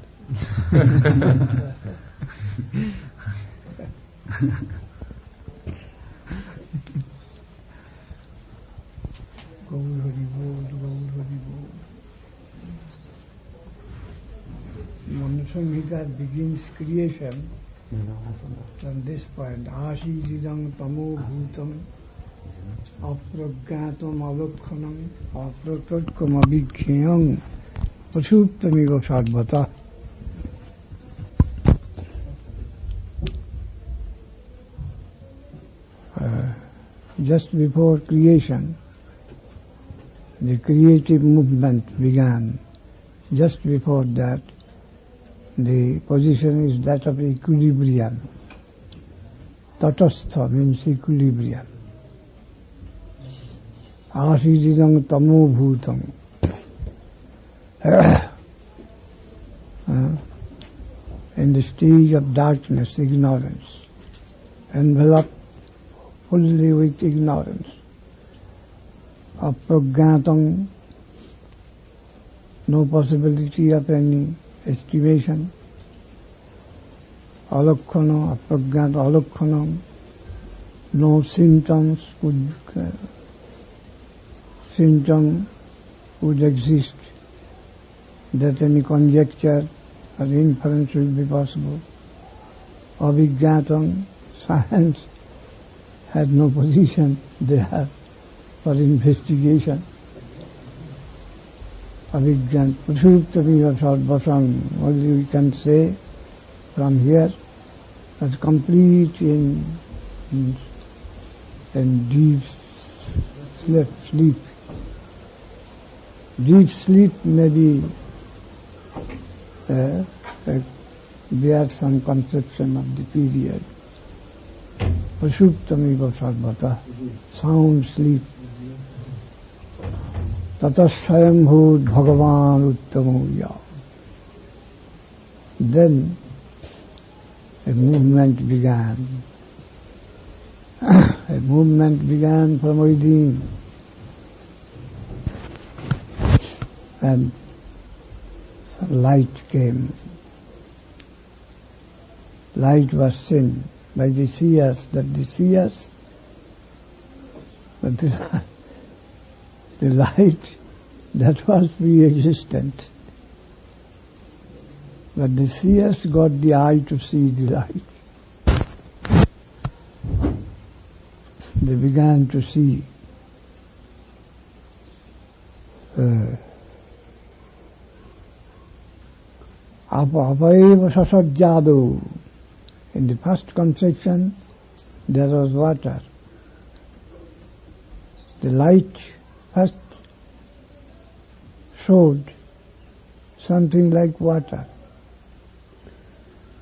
Speaker 1: Gaur Hari Bol, Gaur Hari Bol. Manushamhita begins creation from this point. Ashididam tamo bhutam apragyatam alokhanam apratarkam abhikheyam pasuptamiva sarvata. Just before creation, the creative movement began. Just before that, the position is that of equilibrium. Tatastha means equilibrium. Asididam tamo bhutam. In the stage of darkness, ignorance, enveloped fully with ignorance. Apragyatam, no possibility of any estimation. Alokkhana, apragyat alokkhana, no symptom would exist that any conjecture or inference will be possible. Abhigyatam, science had no position there for investigation. Abhigyan, Prashuptamiva Sarvasam, only we can say from here, as complete in deep sleep. Deep sleep may be bear some conception of the period. Prashuptamiva Sarvata, sound sleep. Tatasvayambhut Bhagavan Uttamoya. Then a movement began. a movement began from within, and some light came. Light was seen by the seers, but the light that was pre-existent. But the seers got the eye to see the light. They began to see Apaiva sasajjado. In the first conception, there was water. The light first showed something like water.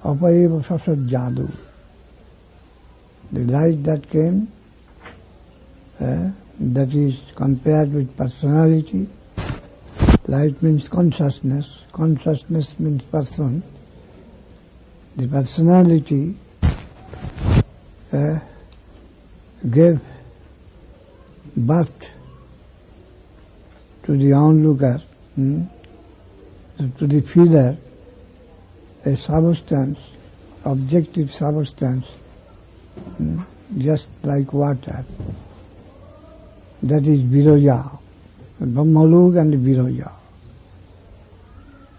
Speaker 1: Apaiva sasajjado. The light that came, that is compared with personality. Light means consciousness. Consciousness means person. The personality gave birth to the onlooker, to the feeler, a substance, objective substance, just like water. That is Viroja, Brahmalok and Viroja.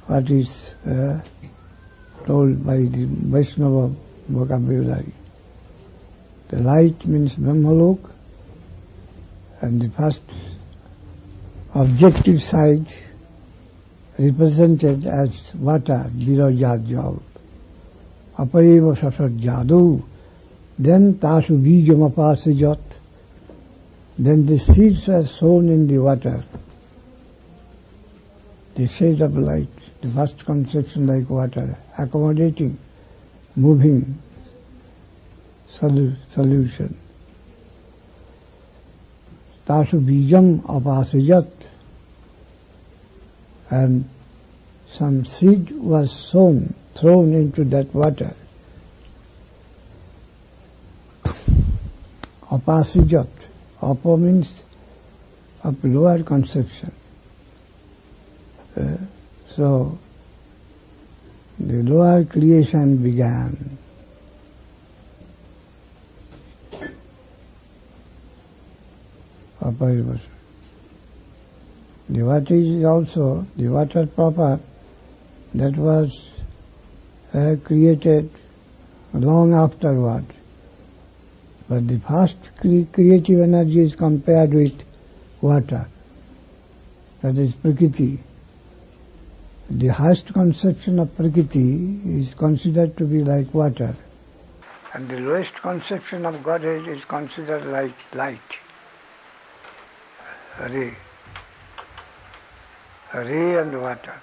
Speaker 1: What is told by the Vaisnava vocabulary. The light means Brahmalok, and the first objective side represented as water, Viroja Jal. Apaiva sasajjado. Then tasu bijam apasijat. Then the seeds were sown in the water. The shade of light, the first conception like water, accommodating, moving solution. Tasu bijam apasijat. And some seed was sown, thrown into that water. Apasijat. Apa means of lower conception. So the lower creation began. The water is also the water proper that was created long afterward. But the first creative energy is compared with water. That is Prakriti. The highest conception of Prakriti is considered to be like water. And the lowest conception of Godhead is considered like light. Ray and water.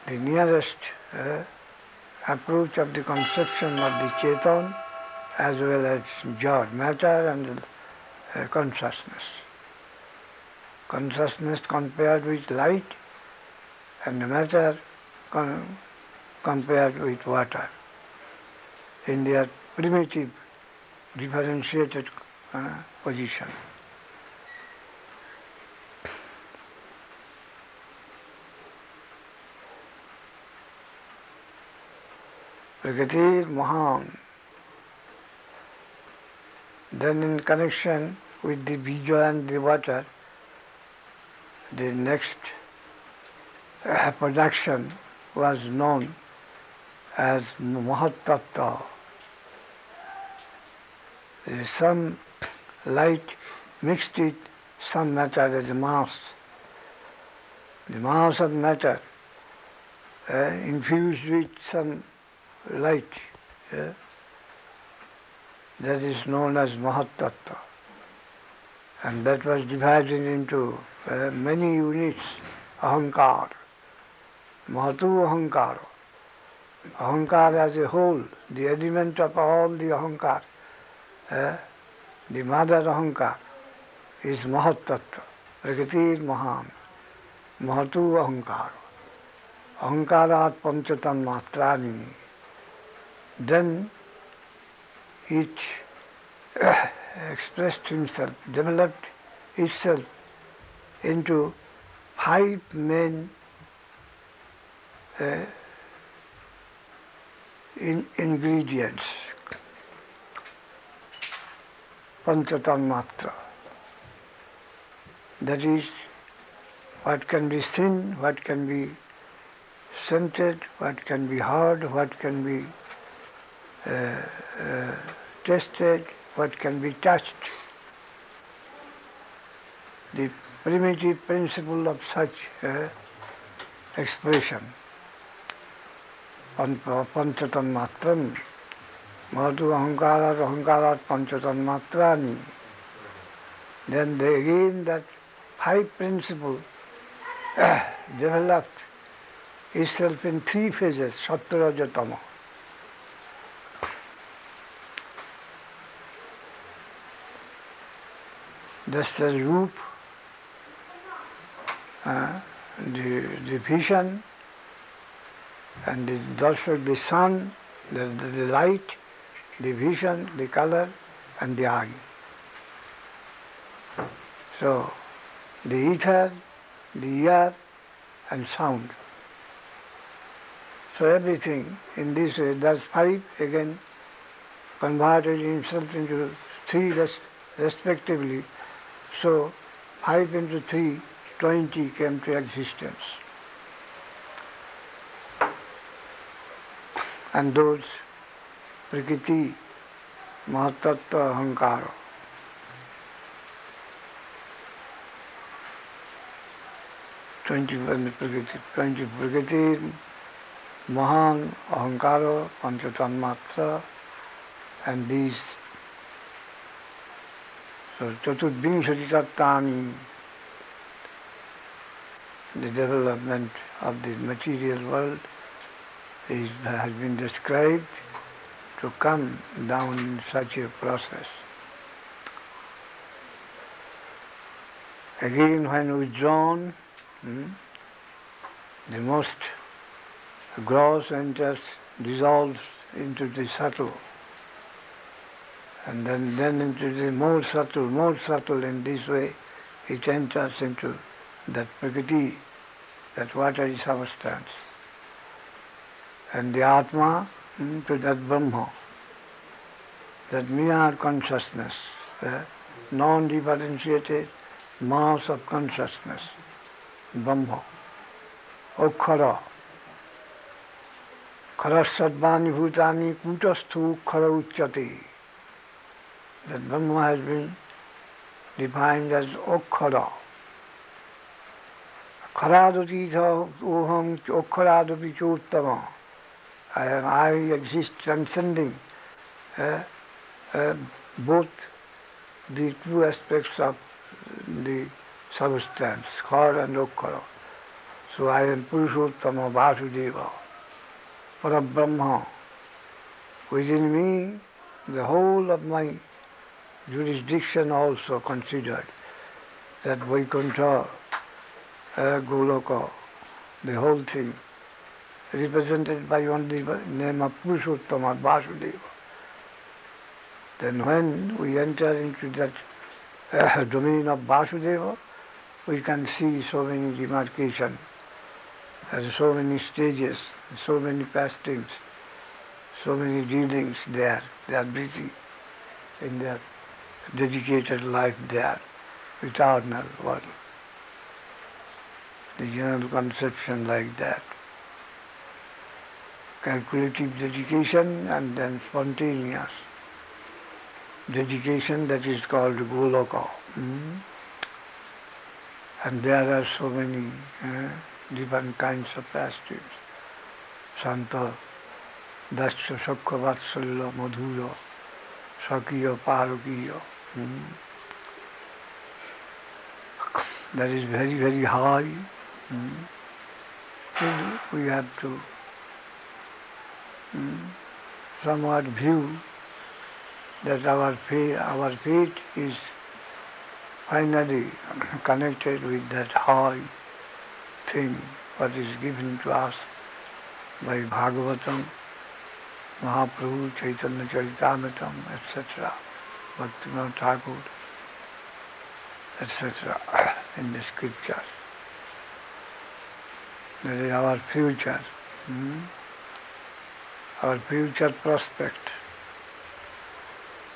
Speaker 1: The nearest approach of the conception of the Chetan as well as Jad, matter and consciousness. Consciousness compared with light and matter compared with water in their primitive differentiated position. Prakriti is Mahan. Then in connection with the bija and the water, the next production was known as Mahatattva. Some light mixed with some matter as a mass. The mass of matter infused with some light. That is known as Mahatattva. And that was divided into many units. Ahankar, Mahatu Ahankar. Ahankar as a whole, the element of all the Ahankar, the mother Ahankar is Mahatattva. Prakriti is Mahan. Mahatu Ahankar. Ahankarat Panchatan Matrani. Then each expressed himself, developed itself into 5 main ingredients. Panchatanmatra. That is, what can be seen, what can be scented, what can be heard, what can be tasted, what can be touched. The primitive principle of such expression. Panchatanmatram. Madhu ahankarat panchatanmatrani. Then again that 5 principle developed itself in 3 phases, sattva, raja, tama. Just as roop, the vision, and the darshak, the sun, the light, the vision, the color, and the eye. So, the ether, the ear, and sound. So everything in this way, that's 5 again converted himself into 3 respectively. So 5 into 3, 20 came to existence. And those Prakriti, Mahatattva, Ahankara. Twenty Prakriti, Mahan, Ahankara, Panchatanmatra, and these. So Chaturdvinshati Tattani, the development of the material world has been described to come down in such a process. Again, when withdrawn, the most gross enters, dissolves into the subtle, and then into the more subtle. In this way, it enters into that Prakriti, that watery substance, and the Atma to that Brahma, that mere consciousness, non-differentiated mass of consciousness, Brahma, Okkhara, Kharassadvani bhutani kutasthu Okkhara uchyate. That Brahma has been defined as Okkhara. Kharadotitha oham Okkharadopi chottama. I exist transcending both the 2 aspects of the substance, Khara and Okkhara. So I am Purushottama Vasudeva, Parabrahma. Within me, the whole of my jurisdiction also considered, that Vaikuntha, Goloka, the whole thing, represented by only the name of Purushottama Vasudeva. Then when we enter into that domain of Vasudeva, we can see so many demarcations, and so many stages, so many pastimes, so many dealings there. They are busy in their dedicated life there, eternal world. The general conception like that. Calculative dedication and then spontaneous dedication, that is called Goloka. And there are so many different kinds of pastimes. Santa, Dasya, Sakha, Vatsalya, Madhura, Sakya, Parakiya. That is very, very high. So we have to somewhat view that our fate is finally connected with that high thing, what is given to us by Bhagavatam, Mahaprabhu, Chaitanya Charitamritam, etc. Bhaktivedanta Thakur, etc. in the scriptures. That is our future, our future prospect.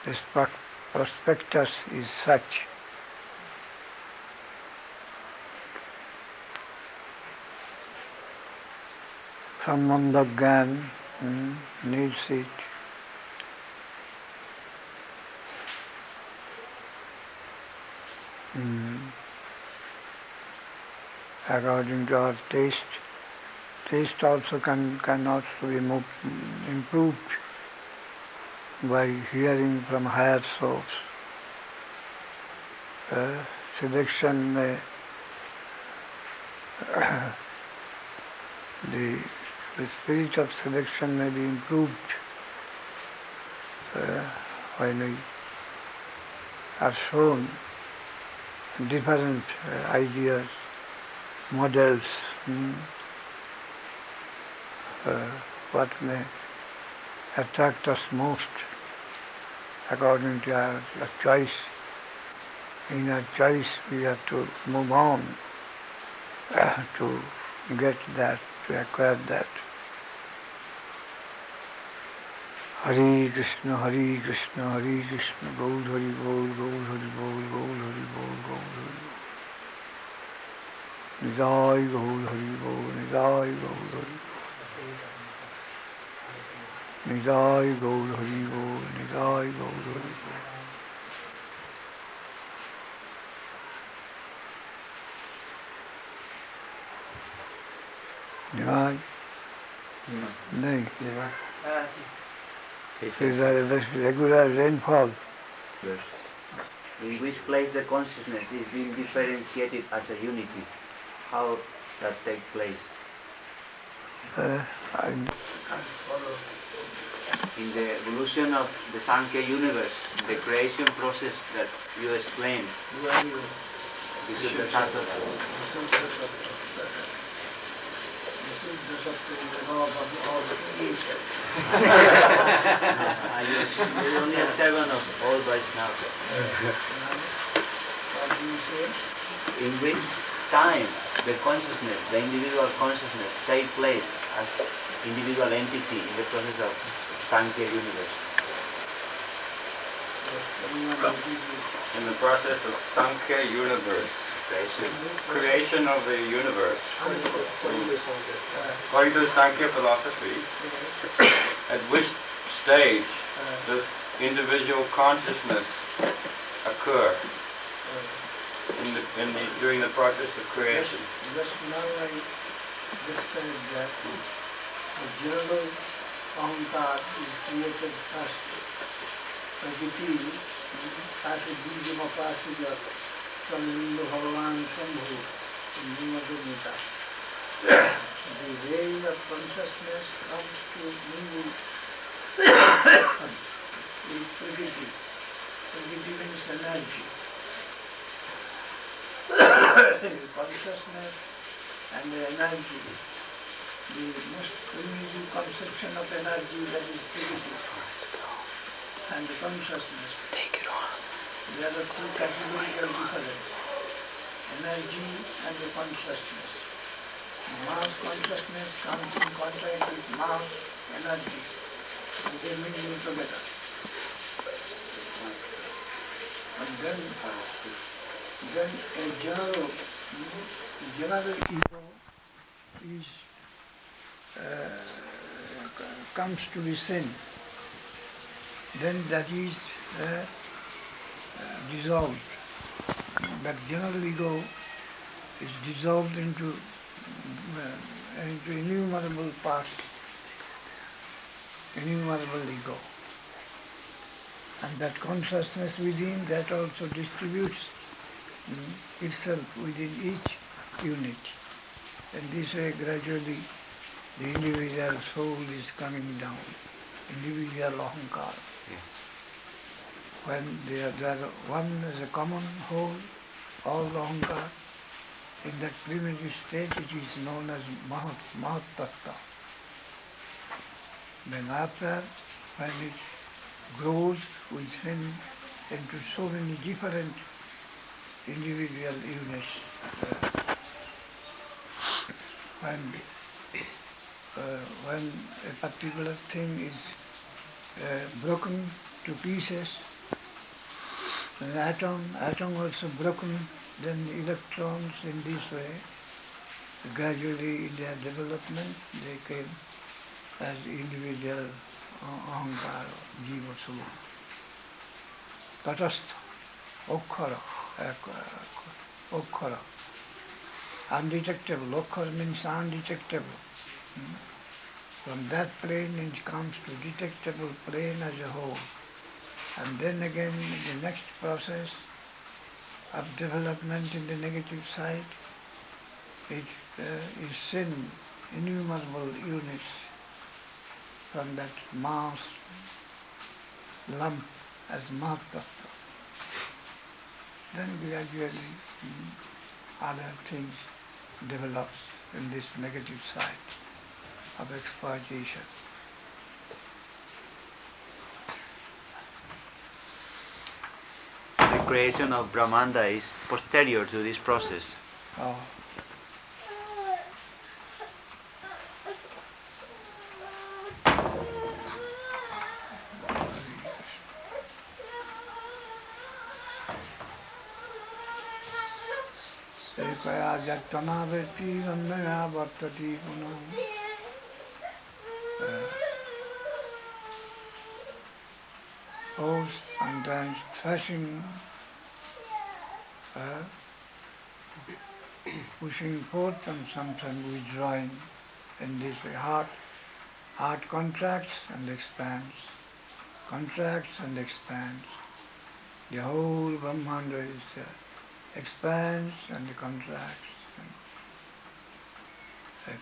Speaker 1: This prospectus is such. Sambandha-gyan needs it. According to our taste, taste also can also be improved by hearing from higher source. Seduction may the spirit of seduction may be improved when we are shown different ideas, models, what may attract us most according to our choice. In our choice we have to move on to get that, to acquire that. Hare Krishna, Hare Krishna, Hare Krishna, Gaur Hari Bol, Gaur Hari Bol, Gaur Hari Bol, Gaur Hari Bol. Nidai Gaur Hari Bol, Nidai Gaur Hari Bol. Nidai Gaur Hari Bol, Nidai Gaur Hari Bol. Nidai? Nahi. Is a regular rainfall.
Speaker 5: Yes. In which place the consciousness is being differentiated as a unity? How does take place? In the evolution of the Sankhya universe, the creation process that you explained, this is the Sattva. You're only a servant of all Vaishnavas. In which time the consciousness, the individual consciousness, take place as individual entity in the process of Sankhya universe?
Speaker 2: In the process of Sankhya universe, creation of the universe. According to the Sankhya philosophy, at which stage does individual consciousness occur during the process of creation?
Speaker 1: Just now I just said that the general ahankar is created first. Prakriti, Thakur Dijamapasya, Chandra Bhagavan Shambhu, Nabadwip. The veil of consciousness comes to mingle with Prakriti. Prakriti means energy. The consciousness and the energy, the most primitive conception of energy, that is Prakriti, and the consciousness. Take it on. There are two categorical difference, energy and the consciousness. Mass consciousness comes in contact with mass energy, and they mingle together. And then a general ego is comes to be seen. Then that is dissolved. That general ego is dissolved into innumerable parts, innumerable ego. And that consciousness within, that also distributes itself within each unit. And this way gradually the individual soul is coming down, individual ahankar.
Speaker 5: Yes.
Speaker 1: When they are one as a common whole, all ahankar, in that primitive state it is known as Mahat Tattva. Then after, when it grows within into so many different individual units. When a particular thing is broken to pieces, an atom also broken, then electrons in this way, gradually in their development, they came as individual ahankara, jiva sura. Tatastha, okkhara, undetectable. Okkhara means undetectable. From that plane it comes to detectable plane as a whole. And then again the next process of development in the negative side, it is seen innumerable units from that mass lump as Mahatattva. Then gradually other things develops in this negative side of exploitation.
Speaker 5: The creation of Brahmanda is posterior to this process.
Speaker 1: Oh. Ekaya jattana vesti vandaya bhattati punam. Both sometimes thrashing, pushing forth and sometimes withdrawing in this way. Heart contracts and expands, contracts and expands. The whole Brahmanda is expands and contracts,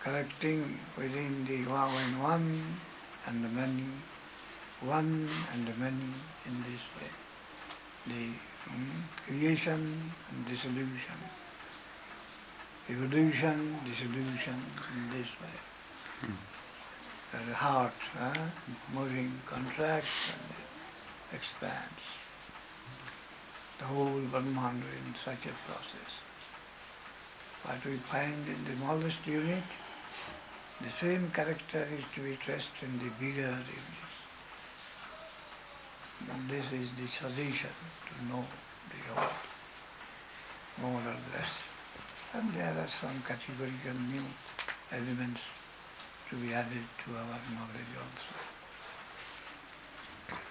Speaker 1: collecting within the one and the many, one and the many in this way. The creation and dissolution, evolution, dissolution in this way. The heart moving, contracts and expands. The whole Brahmanda in such a process. What we find in the smallest unit, the same character is to be traced in the bigger units. And this is the suggestion to know the whole, more or less. And there are some categorical new elements to be added to our knowledge also.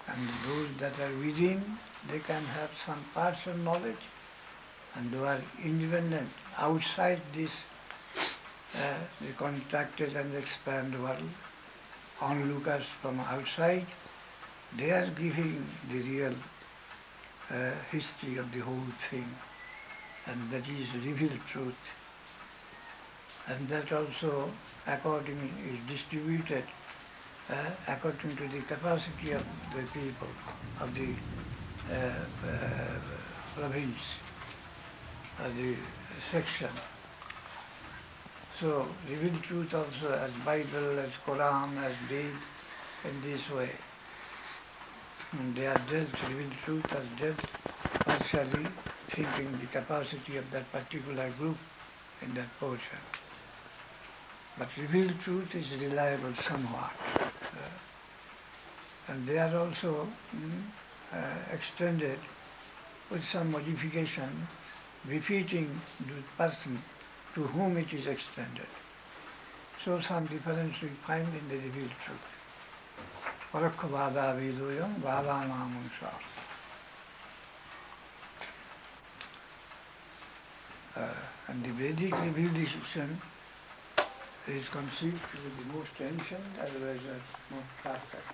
Speaker 1: And those that are within, they can have some partial knowledge, and who are independent outside this the contracted and expanded world, onlookers from outside, they are giving the real history of the whole thing, and that is revealed truth. And that also accordingly is distributed according to the capacity of the people, of the province, of the section. So revealed truth also as Bible, as Quran, as Ved, in this way. And they are dealt, revealed truth as dealt partially, thinking the capacity of that particular group in that portion. But revealed truth is reliable somewhat. And they are also extended with some modification, befitting the person to whom it is extended. So some difference we find in the revealed truth. Parakha vada vedoyam vadanam ansar. And the Vedic revealed decision is conceived to be the most ancient as well as most perfect.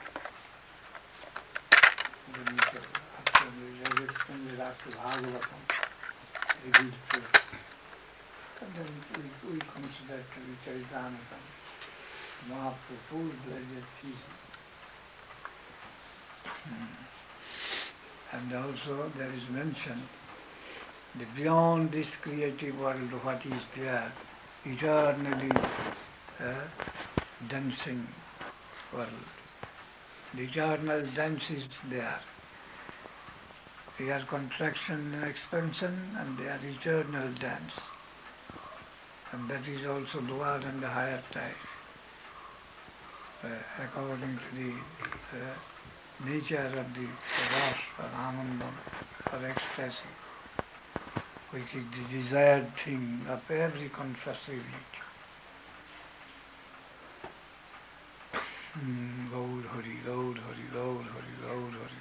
Speaker 1: After the extended after Bhagavatam, revealed truth. And then we consider to be Chaitanya, Mahaprabhu, full-fledged thesis. And also there is mentioned that beyond this creative world, what is there, eternally dancing world. The eternal dance is there. They are contraction and expansion, and they are eternal dance. And that is also lower and the higher type, according to the nature of the ras or anandam or ecstasy, which is the desired thing of every contrastive nature. Gaur Hari, Gaur Hari, Gaur Hari, Gaur Hari.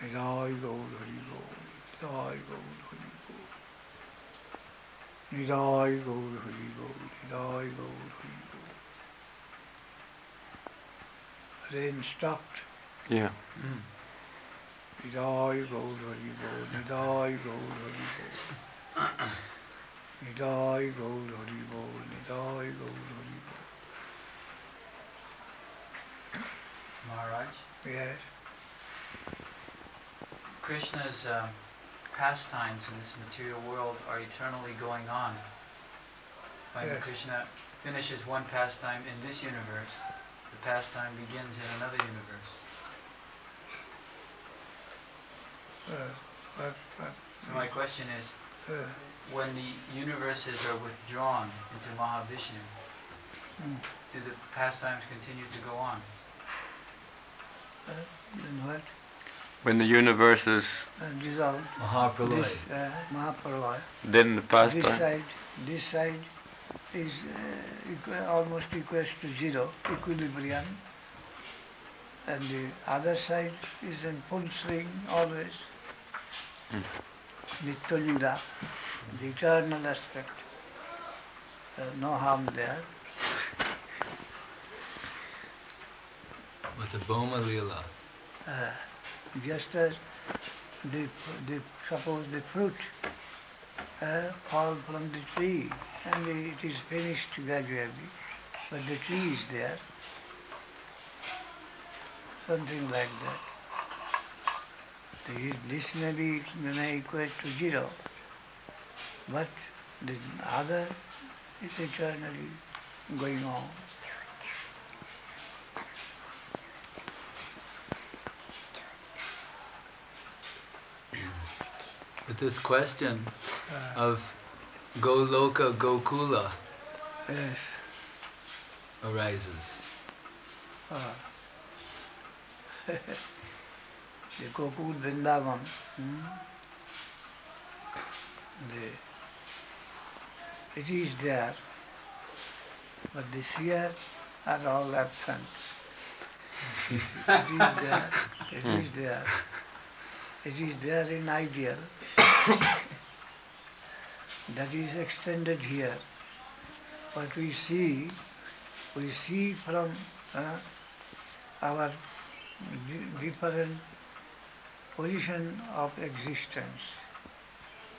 Speaker 1: Nidai Gaur Hari Gaur, Nidai Gaur Hari Gaur. Nidai Gaur Hari Gaur, Nidai Gaur Hari Gaur. Rain stopped.
Speaker 6: Yeah.
Speaker 1: Nidai Gaur Hari Gaur, Nidai Gaur Hari Gaur. Nidai Gaur Hari Gaur, Nidai Gaur Hari Gaur.
Speaker 7: Maharaj,
Speaker 1: Yes.
Speaker 7: Krishna's pastimes in this material world are eternally going on. When
Speaker 1: Yes.
Speaker 7: Krishna finishes one pastime in this universe, the pastime begins in another universe. So my question is, when the universes are withdrawn into Mahavishnu, do the pastimes continue to go on?
Speaker 1: Then what?
Speaker 6: When the universe is
Speaker 1: Dissolve.
Speaker 3: Mahapralaya.
Speaker 1: This Mahapralaya.
Speaker 6: then the pastime.
Speaker 1: This side is almost equals to zero, equilibrium, and the other side is in full swing always. Nitya Lila, the eternal aspect. No harm there.
Speaker 3: With the Boma Lila.
Speaker 1: Just as suppose the fruit fall from the tree and it is finished gradually, but the tree is there, something like that. This may be equal to zero, but the other is eternally going on.
Speaker 3: But this question of Goloka Gokula
Speaker 1: Yes.
Speaker 3: arises.
Speaker 1: The Gokul Vrindavan, it is there, but the seer are all absent. It is there, it is there. It is there in ideal, that is extended here. What we see from our different position of existence,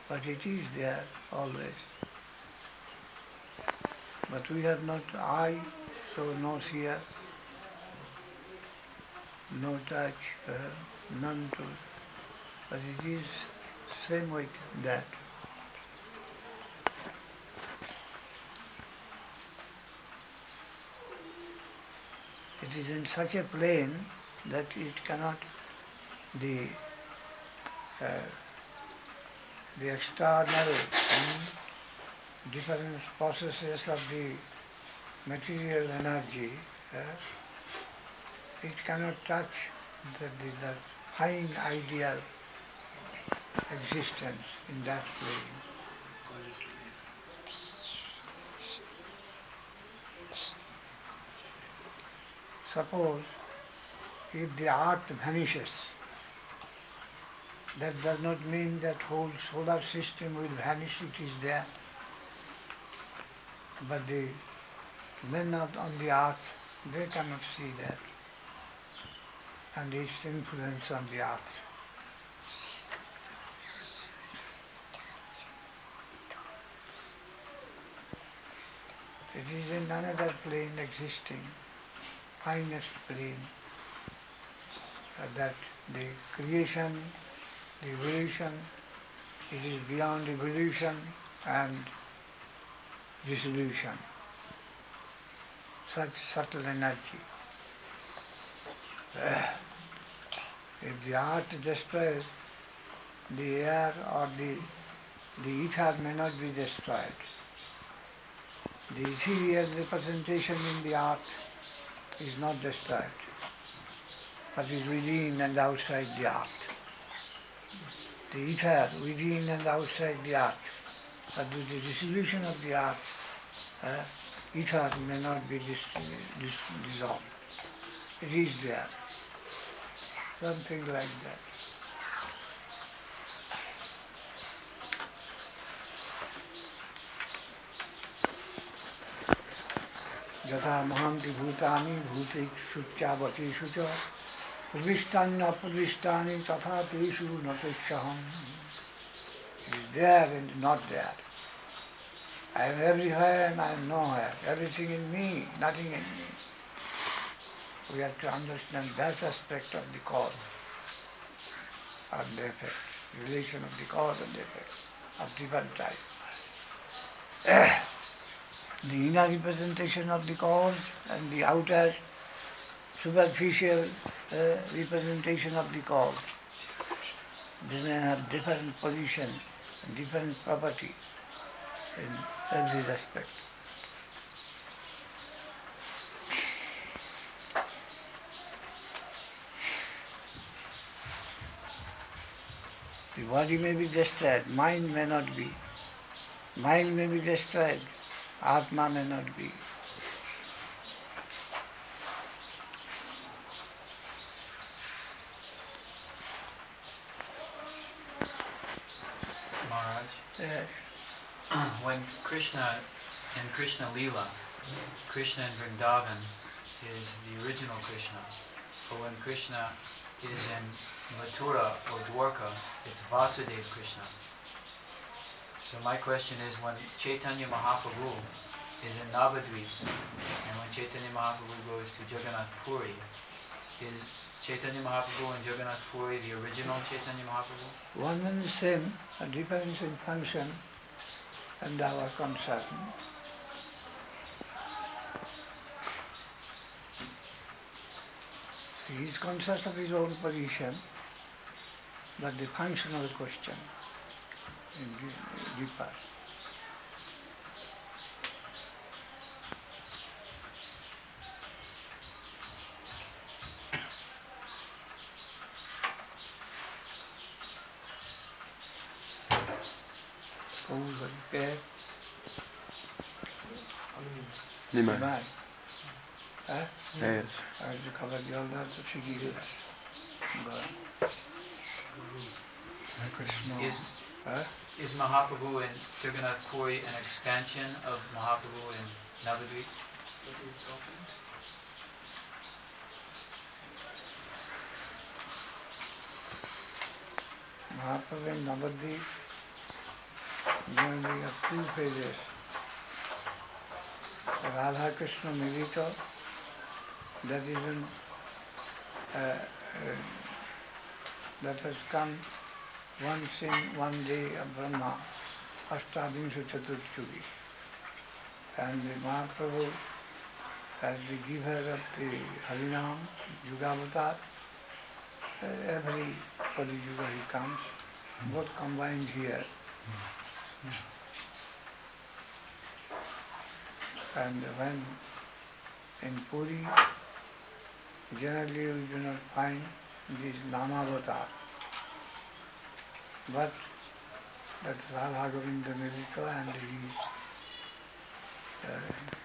Speaker 1: but it is there always. But we have not eye, so no seer, no touch, none to. But it is same with that. It is in such a plane that it cannot, the external different processes of the material energy, it cannot touch the fine ideal existence in that plane. Suppose if the earth vanishes, that does not mean that whole solar system will vanish, it is there. But the men on the earth, they cannot see that, and its influence on the earth. It is in another plane existing, finest plane, that the creation, the evolution, it is beyond evolution and dissolution. Such subtle energy. If the art destroys, the air or the ether may not be destroyed. The ethereal representation in the art is not destroyed, but is within and outside the art. The ether within and outside the art, but with the dissolution of the art, ether may not be dissolved. It is there. Something like that. Yatha mahanti bhutani bhutekshu chabhatishu cha purvishtani apurvishtani tatha teshu nateshaham. It is there and not there. I am everywhere and I am nowhere. Everything in me, nothing in me. We have to understand that aspect of the cause and the effect, relation of the cause and the effect of different types. The inner representation of the cause and the outer superficial representation of the cause. They may have different position and different property in every respect. The body may be destroyed, mind may not be. Mind may be destroyed, Atma may not be.
Speaker 7: Maharaj,
Speaker 1: Yes.
Speaker 7: when Krishna, in Krishna Lila, Krishna in Vrindavan is the original Krishna, but when Krishna is in Mathura or Dwarka, it's Vasudeva Krishna. So my question is, when Chaitanya Mahaprabhu is in Nabadwip, and when Chaitanya Mahaprabhu goes to Jagannath Puri, is Chaitanya Mahaprabhu and Jagannath Puri the original Chaitanya Mahaprabhu?
Speaker 1: One and the same, a difference in function and our concern. He is conscious of his own position, but the functional question is deeper. Okay.
Speaker 6: Nimai.
Speaker 1: Nimai. Huh?
Speaker 6: Yes.
Speaker 1: I have to cover the all that, so she gives us. Krishna.
Speaker 7: Is Mahaprabhu in Jagannath Puri an expansion of Mahaprabhu in Nabadwip?
Speaker 1: Mahaprabhu in Nabadwip, we have two phases. Radha Krishna Milita, that is in, that has come once in one day of Brahma, Ashtadinshu Chaturchugi. And the Mahaprabhu, as the giver of the Harinam, Yugavatar, every Kali Yuga he comes, both combined here. And when in Puri, generally you do not find this Namavatar. But that's Radha Govinda Milita, and he is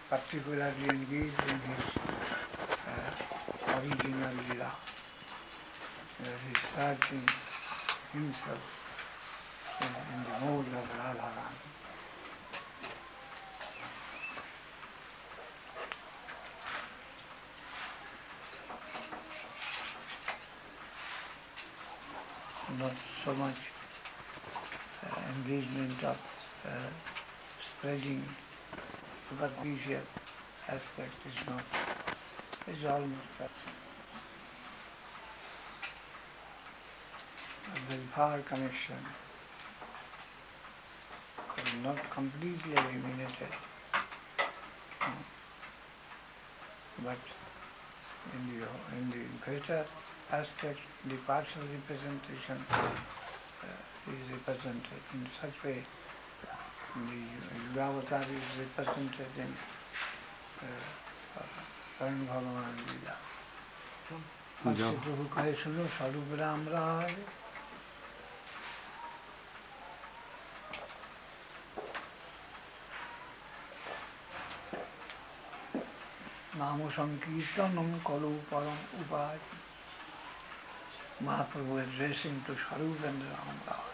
Speaker 1: particularly engaged in his original lila. He is searching himself in the mode of Radha Rani. Not so much engagement of spreading superficial aspect is not, is almost absent. A very far connection, not completely eliminated, but in the greater aspect, the partial representation is represented in such way. The Yugavatar is represented in Karan Bhagavan Lila. Bhakti Prabhu kahe suno Sarup Ram Raj. Namo Sankirtanam Kalu Param Upaj. Mahaprabhu addressing to Sarup and Ram Raj.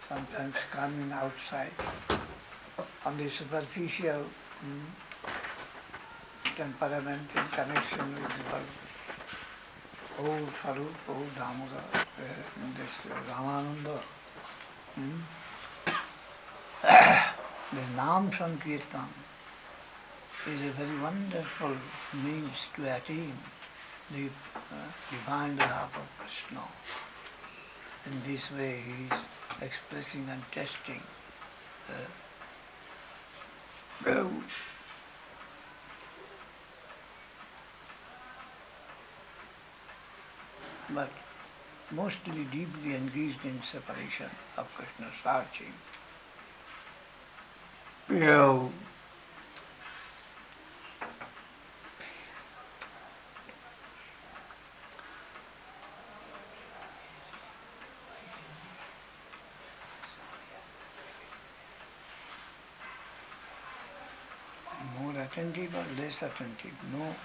Speaker 1: Sometimes coming outside on the superficial temperament in connection with the world. Oh Sarup, oh Damodar, this Ramananda. The Nam Sankirtan is a very wonderful means to attain the divine love of Krishna. In this way he is expressing and testing but mostly deeply engaged in separation of Krishna, searching. More attentive or less attentive. No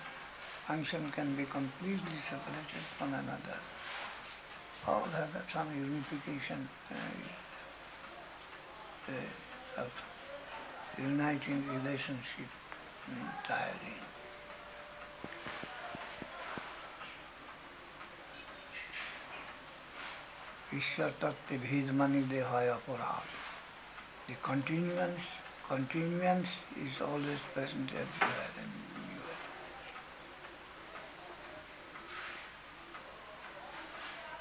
Speaker 1: function can be completely separated from another. All have some unification of uniting relationship entirely. Ishwar tattva bhidmani dehaya aparad. The continuance is always present everywhere and everywhere.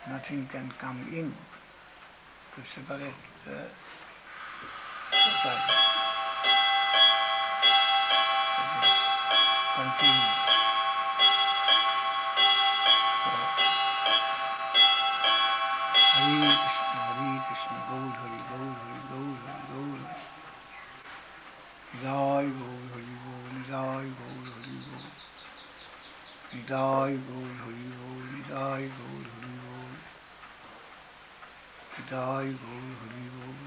Speaker 1: Nothing can come in to separate the total. It is continuous. Hare Krishna, Gaur Hari, Gaur Hari, Gaur Hari, Gaur Hari. Jai Gaur Hari Gaur, Jai Gaur Hari Gaur. Jai Gaur Hari Gaur, Jai Gaur Hari Gaur. Jai Gaur Hari Gaur.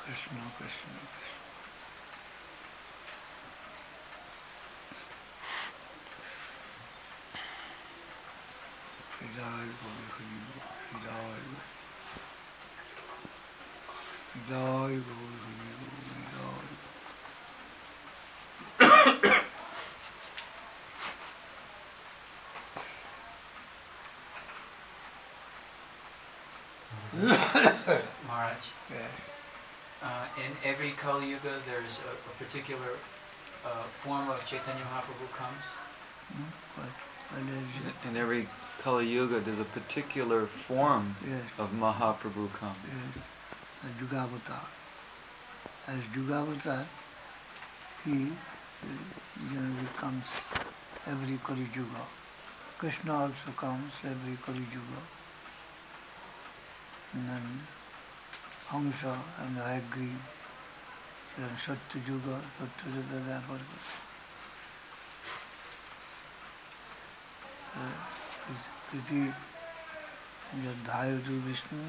Speaker 1: Krishna, Krishna, Krishna. Jai Gaur Hari Gaur, Jai Jai Gaur Hari Gaur,
Speaker 7: Maharaj,
Speaker 1: yes.
Speaker 7: In every Kali Yuga there's a particular form of Chaitanya Mahaprabhu comes.
Speaker 1: What is it?
Speaker 3: In every Kali Yuga, there's a particular form
Speaker 1: Yes.
Speaker 3: of Mahaprabhu comes.
Speaker 1: Yes. As Yugavatar. As Yugavatar, he generally comes every Kali Yuga. Krishna also comes every Kali Yuga. And then Hamsa and I agree. Then Satya Yuga, Satya Yuga, therefore. Kriti Yadhayatu Vishnu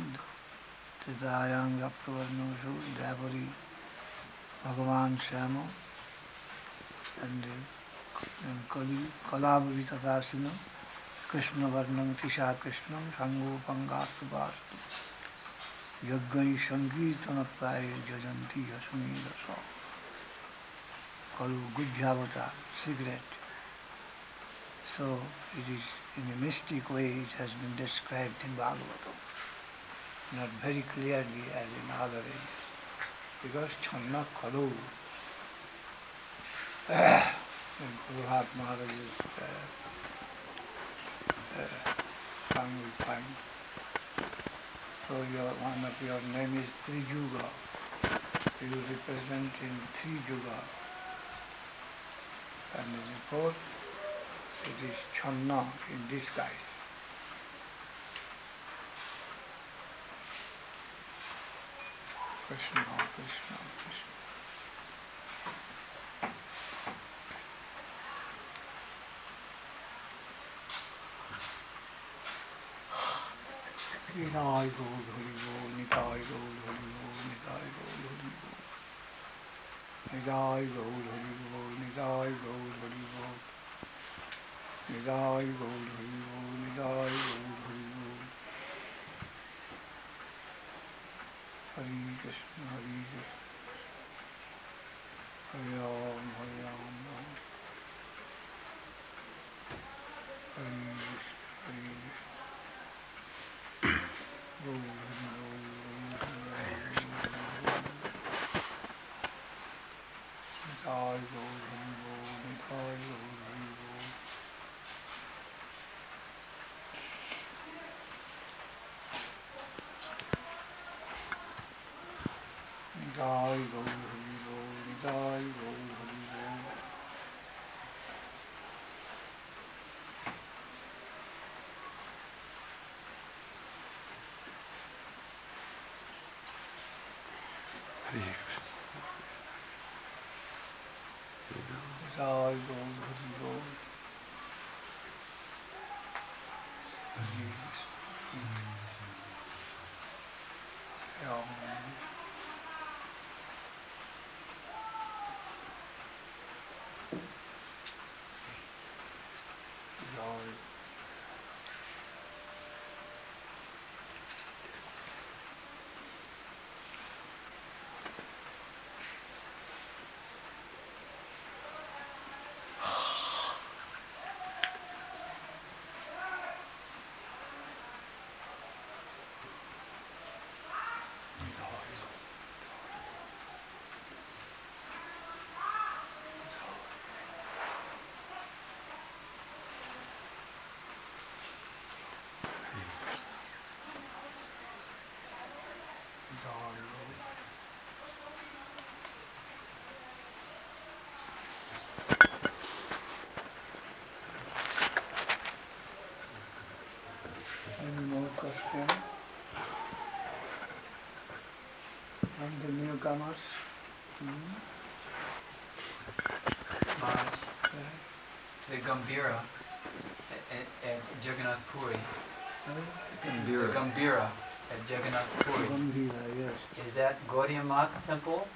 Speaker 1: Titayang Raptavarnosu Dhyapari Bhagavan Syama and Kali Kalabhavi Tathasina Krishna Varnam Tisha Krishnam Sango Pangastu Bastu Yaggai Sankirtana Praya Jajanti Yasuni Rasa Kalu Gujjavata, cigarette. So it is in a mystic way it has been described in Bhagavatam, not very clearly as in other areas. Because Channa Kalu, in Prabhupada Maharaj's song we find. So one of your name is Tri Yuga. You represent in 3 Yuga. And in the fourth, it is Channa in disguise. Krishna, Krishna, Krishna. Nitai Gaur Hari Bol, Nitai Gaur Hari Bol, Nitai Gaur Hari Bol. Nitai Gaur Hari Bol, Nitai Gaur Hari Bol. Nitai Gaur Hari Bol, Nitai Gaur Hari Bol. Hare Krishna, Hare Krishna. Hare Ram, Hare Ram, Hare Krishna, Hare Krishna. Gaur Hari Bol, Hari Bol, Nitai Gaur Hari Bol, Nitai Gaur Hari Bol. Nitai Gaur Hari Bol, Nitai Gaur Hari Bol. Nitai Gaur Hari Bol. Hare Krishna. Ram. Joy. Any more questions from the newcomers?
Speaker 7: Maharaj, the Gambhira at Jagannath Puri, the Gambhira at Jagannath Puri,
Speaker 1: Gambhira, yes.
Speaker 7: is that Gaudiya Math temple?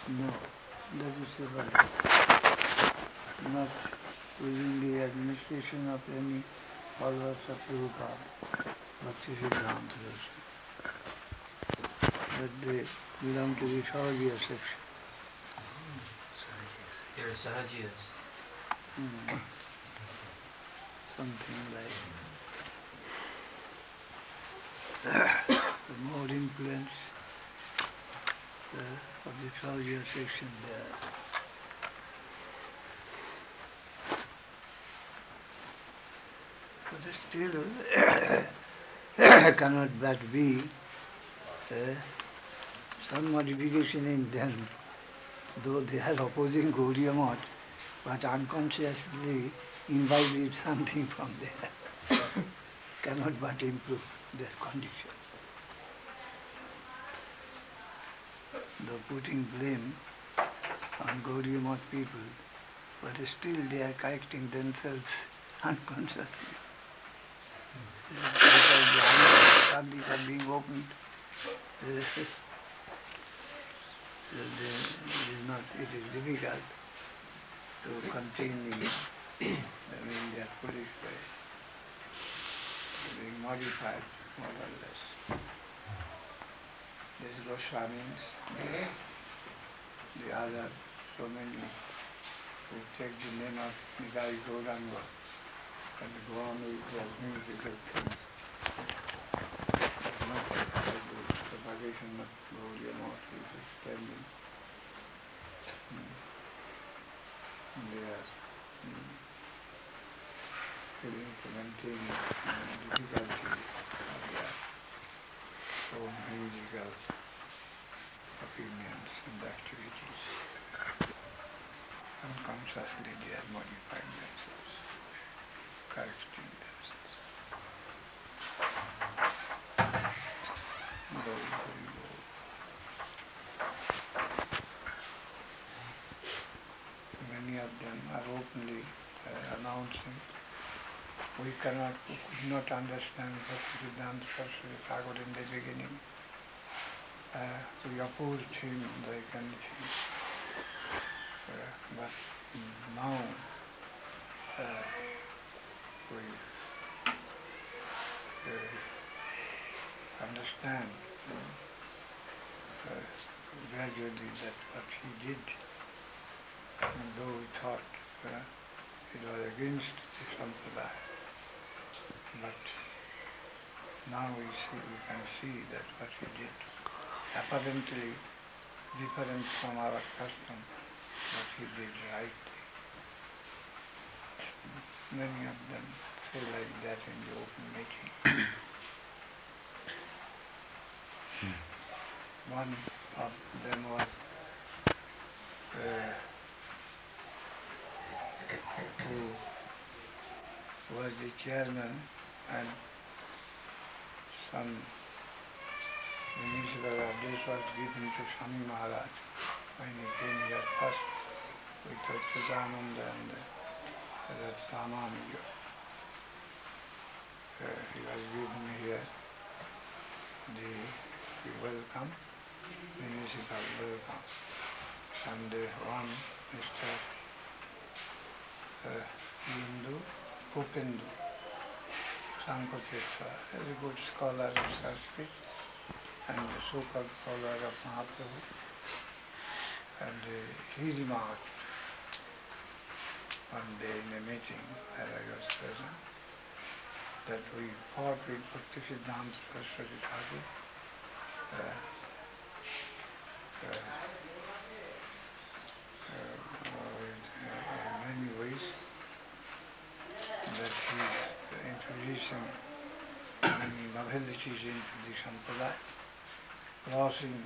Speaker 1: No, that is the right. Not within the administration of any followers of Prabhupada, Bhaktivedanta. But they belong to the Sahajiya section.
Speaker 7: They're Sahajiyas.
Speaker 1: Something like the more influence of the Sahajiya section there. But still cannot but be some modification in them, though they are opposing Gaudiya Math, but unconsciously imbibed something from there. Cannot but improve their condition. Though putting blame on Gaudiya Math people, but still they are correcting themselves unconsciously. Because the eyes are being opened, so it is difficult to continue in their foolish way, being modified more or less. These Goswamis, the other, so many who take the name of Nitai Gauranga and go on with their musical things. Not the propagation of Gaudiya Math is standing. They are feeling to maintain the difficulty of their own musical opinions and activities. Unconsciously they are modifying themselves, correcting themselves. Very, very low. Many of them are openly announcing, we could not understand Bhaktivedanta Thakur in the beginning. We opposed him like anything. But now we understand gradually that what he did, though we thought it was against the sampradaya, but now we can see that what he did, apparently different from our custom, but he did rightly. Many of them say like that in the open meeting. One of them was who was the chairman, and some municipal address was given to Swami Maharaj when he came here first with Chidananda and Ramanuja. He was given here the welcome, municipal welcome, and one Mr. Hindu, Upendu, Sankotesa, a good scholar of Sanskrit and a so-called follower of Mahaprabhu. And he remarked one day in a meeting where I was present that we fought with Bhaktivedanta Saraswati Thakur in many ways, that he introducing many novelities into the sampradaya, crossing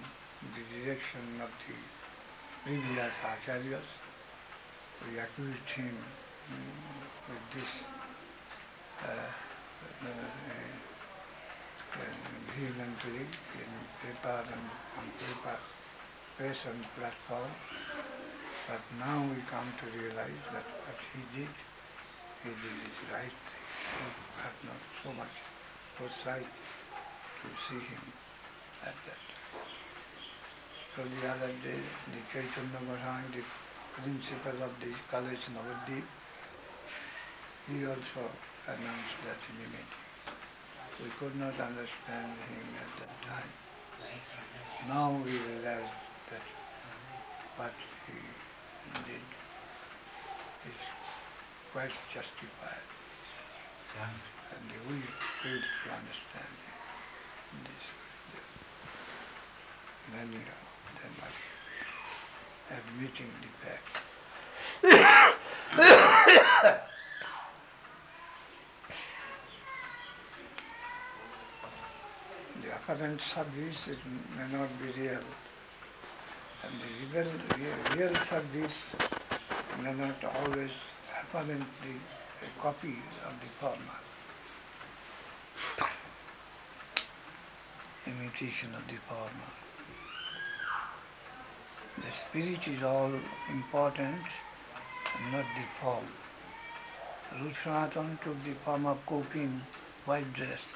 Speaker 1: the direction of the previous acharyas. We accused him with this vehemently in paper and on paper, press and platform. But now we come to realize that what he did is right thing. We have not so much foresight to see him at that time. So the other day, the Chaitanya Goswami, the principal of the college Nabadwip, he also announced that in the meeting. We could not understand him at that time. Now we realize that what he did is quite justified. And we failed to understand this. Many of them are admitting the fact. The apparent service may not be real, and the real service may not always apparently a copy of the forma, imitation of the forma. The spirit is all important and not the form. Sanatan took the form of coping, white dress,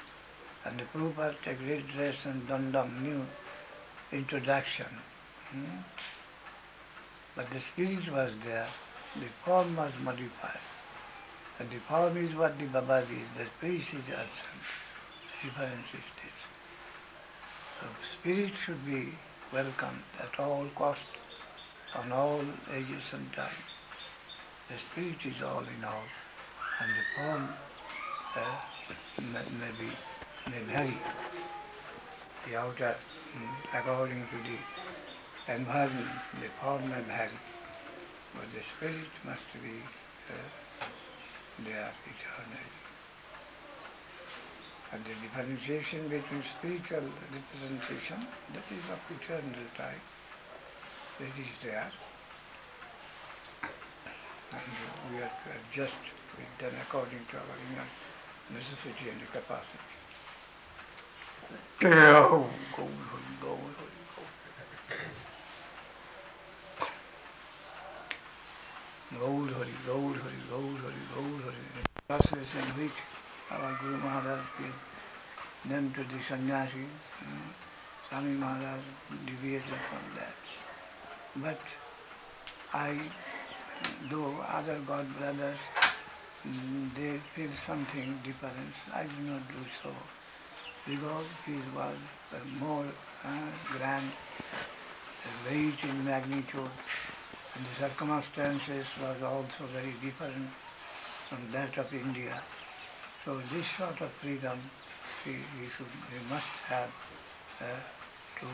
Speaker 1: and the Prabhupada took red dress and dandam, new introduction. But the spirit was there, the form was modified. And the form is what the Baba is, the spirit is absent, different states. So spirit should be welcomed at all cost, on all ages and time. The spirit is all in all, and the form may vary. The outer, according to the environment, the form may vary, but the spirit must be there eternally. And the differentiation between spiritual representation, that is of eternal time, that is there. and we have to adjust with them according to our inner necessity and capacity. Go, go, go, go. Gaud Hari, Gaud Hari, Gaud Hari, Gaud Hari. The process in which our Guru Maharaj gave them to the sannyasi, Swami Maharaj deviated from that. But though other God brothers, they feel something different, I do not do so, because his was more grand, rich in magnitude, and the circumstances was also very different from that of India. So this sort of freedom we must have to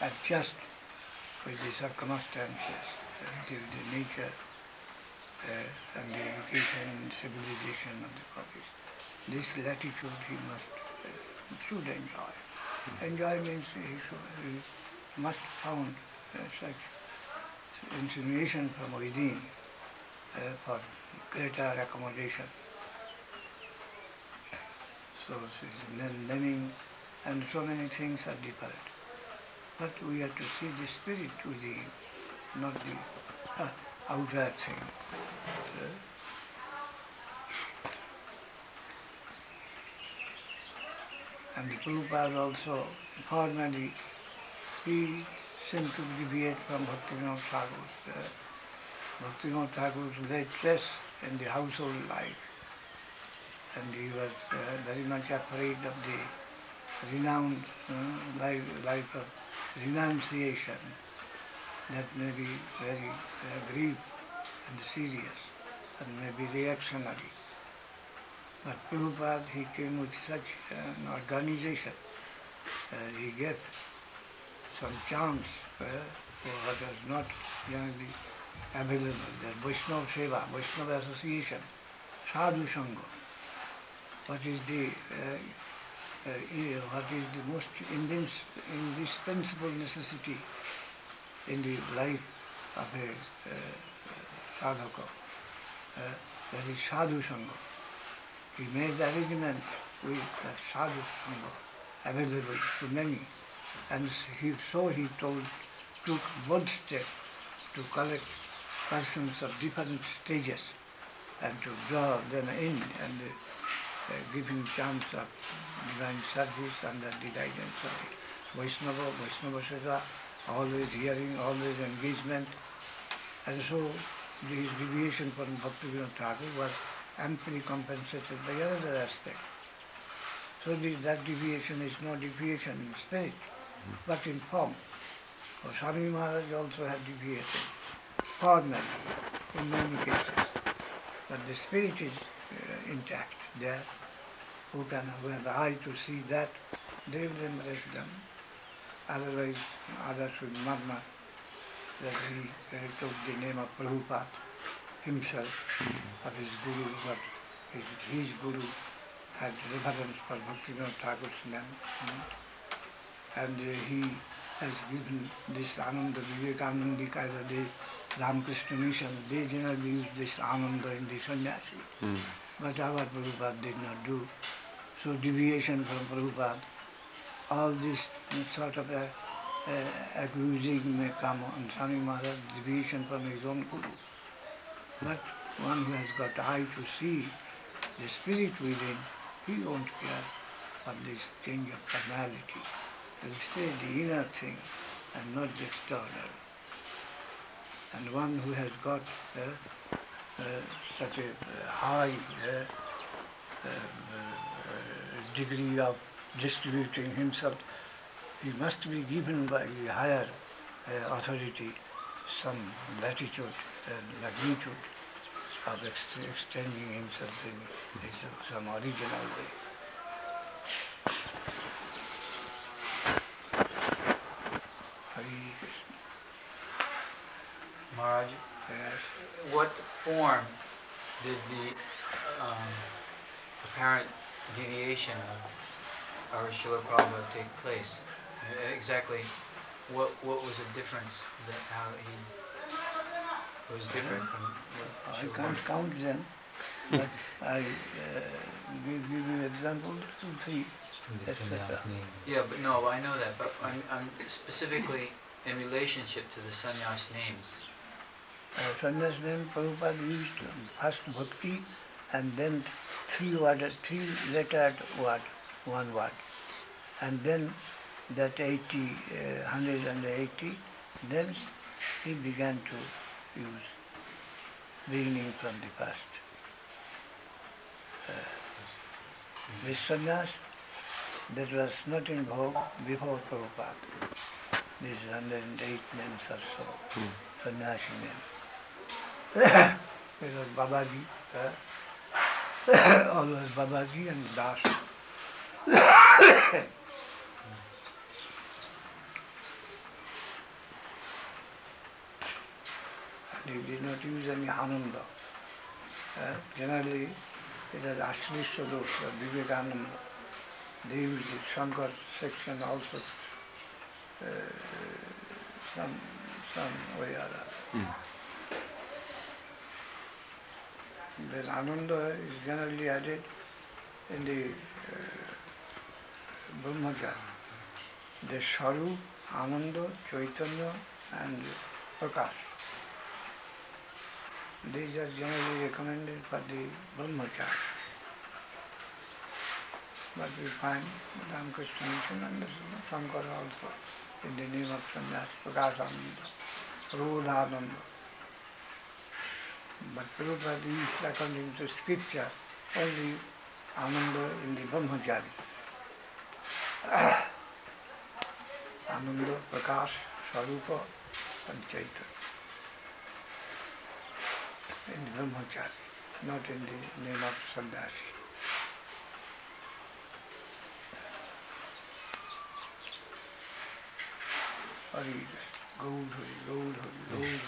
Speaker 1: adjust with the circumstances, the nature and the education and civilization of the countries. This latitude he should enjoy. Enjoy means he must found such insinuation from within for greater accommodation. So naming and so many things are different. But we have to see the spirit within, not the outer thing. And the Prabhupada also, formally, he seemed to deviate from Bhaktivedanta Thakur. Bhaktivedanta Thakur's late stress in the household life. And he was very much afraid of the renowned life of renunciation that may be very grief and serious and may be reactionary. But Prabhupada, he came with such an organization. He gave some chance for what was not generally available. That Vaishnava Seva, Vaishnava Association, Sadhu Sangha. What is the most indispensable necessity in the life of a sadhaka? That is Sadhu Sangha. He made arrangement with that Sadhu Sangha available to many, and he took bold steps to collect persons of different stages and to draw them in and give him chance of divine service under the guidance of the Vaishnava Seva, always hearing, always engagement. And so his deviation from Bhaktivedanta Thakur was amply compensated by another aspect. So that deviation is no deviation in spirit, but in form. For Swami Maharaj also had deviated formally in many cases, but the spirit is intact there. Who have the eye to see that, they will embrace them. Otherwise, others will murmur that he took the name of Prabhupada himself, of his guru, but his guru had reverence for Bhaktivedanta Thakur's name. And he has given this Ananda, Vivekananda, either the Ramakrishna mission, they generally use this Ananda in the sannyasi. But our Prabhupada did not do. So deviation from Prabhupada, all this sort of accusing may come on Swami Maharaj, deviation from his own guru. But one who has got eye to see the spirit within, he won't care for this change of personality. He'll stay the inner thing and not the external. And one who has got such a high degree of distributing himself, he must be given by the higher authority some latitude and magnitude of extending himself in some original way. Hare Krishna.
Speaker 7: Maharaj,
Speaker 1: Yes.
Speaker 7: what form did the apparent deviation of our Srila Prabhupada take place? Exactly, what was the difference that how he It was different from what
Speaker 1: I
Speaker 7: Shiva
Speaker 1: can't
Speaker 7: Bhakti.
Speaker 1: count them, but I give you examples, 2, 3, etc.
Speaker 7: Yeah, but no, I know that, but I'm specifically in relationship to the sannyas names.
Speaker 1: Sannyas name Prabhupada used first Bhakti and then 3-lettered word, one word. And then that 180, then he began to use, beginning from the first. This sannyas, that was not in vogue before Prabhupada. These 108 names or so, sannyasi names. It was Babaji, always Babaji and Das. And he did not use any Ananda. Generally, it was Ashrishya Dosha, Vivekananda. They used it, Shankar section also, some way or other. Then Ananda is generally added in the Brahmacharya. The Swarup, Ananda, Chaitanya and Prakash. These are generally recommended for the Brahmacharya. But we find Ramakrishna Mission and Shankar also in the name of Sannyas, Prakashananda, Rodhananda. But Prabhupada used, according to scripture, only Ananda in the Brahmachari. Ananda, Prakash, Swarupa and Chaitanya. In the Brahmachari, not in the name of Sannyasi. Hari Gaud Hari, Gaud Hari, Gaud Hari.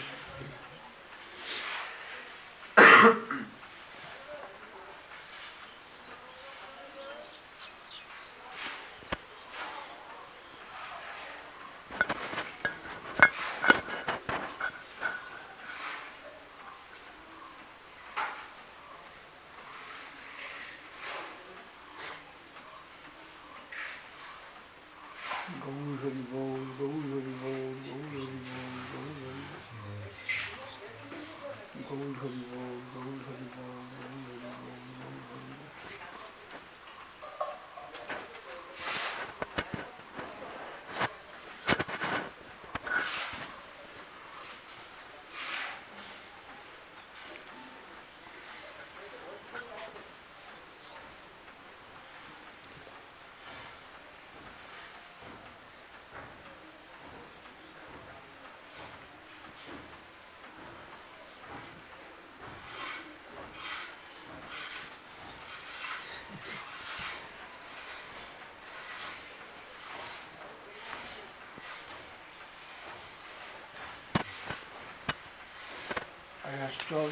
Speaker 1: I was told,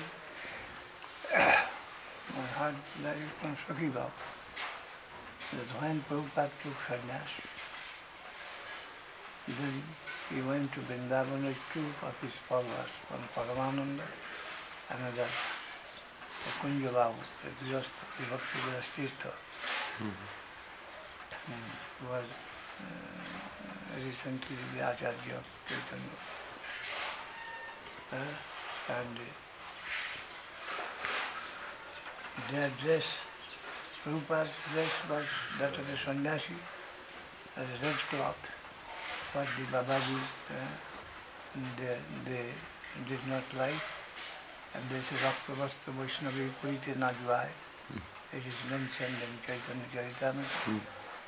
Speaker 1: I heard that from Sakhi Baba, that when Prabhupada took sannyas, then he went to Vrindavan with 2 of his followers, one Paramananda, another Kunja Babu, the Bhaktivedanta, who was recently the Acharya of Chaitanya. And their dress, Prabhupada's dress was that of a sannyasi, as a red cloth, but the Babaji they did not like, and they said, Raksak Vaisnavi Purite Najvai. It is mentioned in Chaitanya Charitamrita.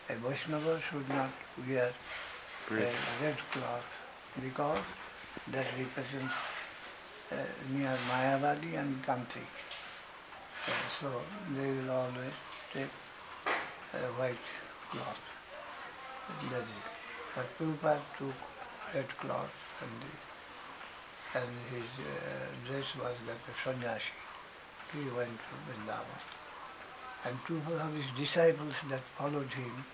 Speaker 1: A Vaishnava should not wear a red cloth because that represents near Mayavadi and Tantric. So they will always take a white cloth. That is. But Prabhupada took red cloth and his dress was like a sannyasi. He went to Vrindavan. And 2 of his disciples that followed him,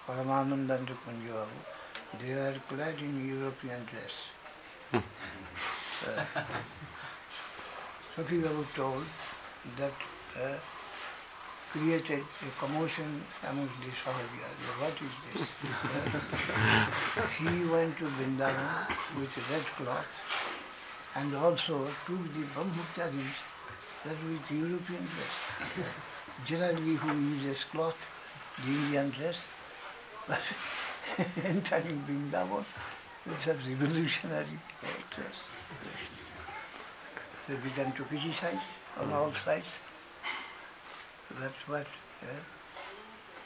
Speaker 1: Paramananda and Kunja Babu, they were clad in European dress. Sufi Babu told that created a commotion amongst the Sahajas. What is this? He went to Vrindavan with a red cloth and also took the Brahmacharis that with European dress. Generally who uses cloth, the Indian dress, but entering Vrindavan with a revolutionary dress. They began to criticize on all sides. That's what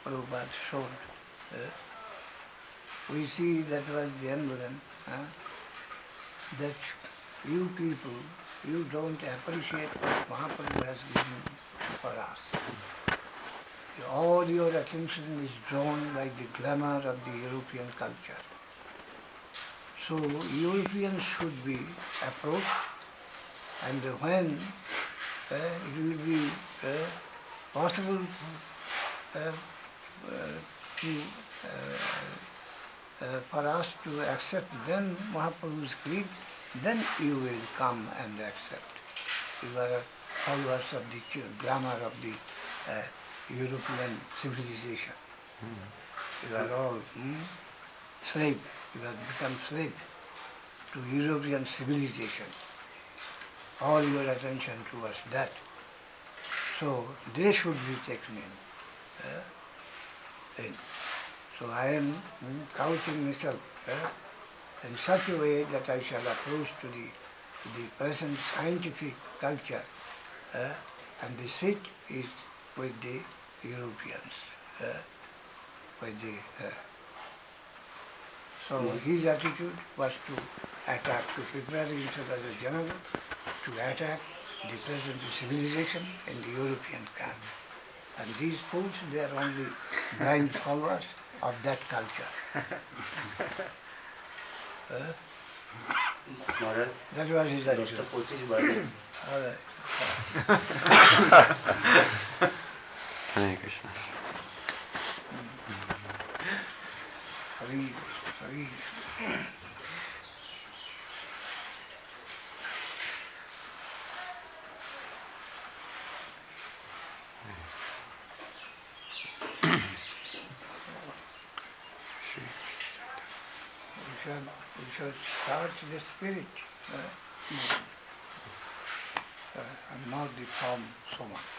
Speaker 1: Prabhupada showed. We see that was the emblem, that you people, you don't appreciate what Mahaprabhu has given for us. All your attention is drawn by the glamour of the European culture. So Europeans should be approached, and when it will be possible for us to accept then Mahaprabhu's creed, then you will come and accept. You are followers of the glamour of the European civilization. You are all slave. You have become slave to European civilization. All your attention towards that. So they should be taken in. So I am couching myself in such a way that I shall approach to the present scientific culture, and the seat is with the Europeans. So his attitude was to attack, to prepare himself as a general, to attack the present civilization in the European camp. And these fools, they are only blind followers of that culture.
Speaker 5: Maharaj,
Speaker 1: That was his attitude.
Speaker 5: Nuestro birthday.
Speaker 1: All right.
Speaker 6: Hare Krishna.
Speaker 1: Hari, Hari. We should start the spirit and not the form so much.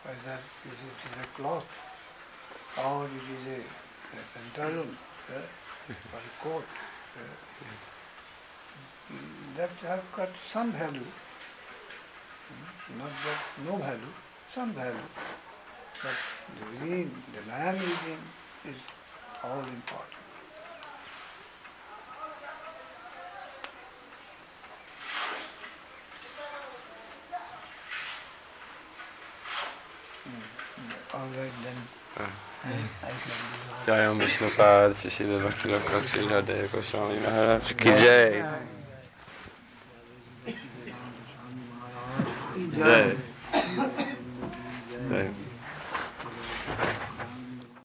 Speaker 1: Whether it is a cloth or it is a pantaloon or a coat, that have got some value, not that no value, some value. But within, the man within is all important. All right then. I shall
Speaker 6: Jai Vishnu Pad, Srila Bhaktivedanta, Sridhar Dev-Goswami Maharaj ki jai.
Speaker 1: Jai.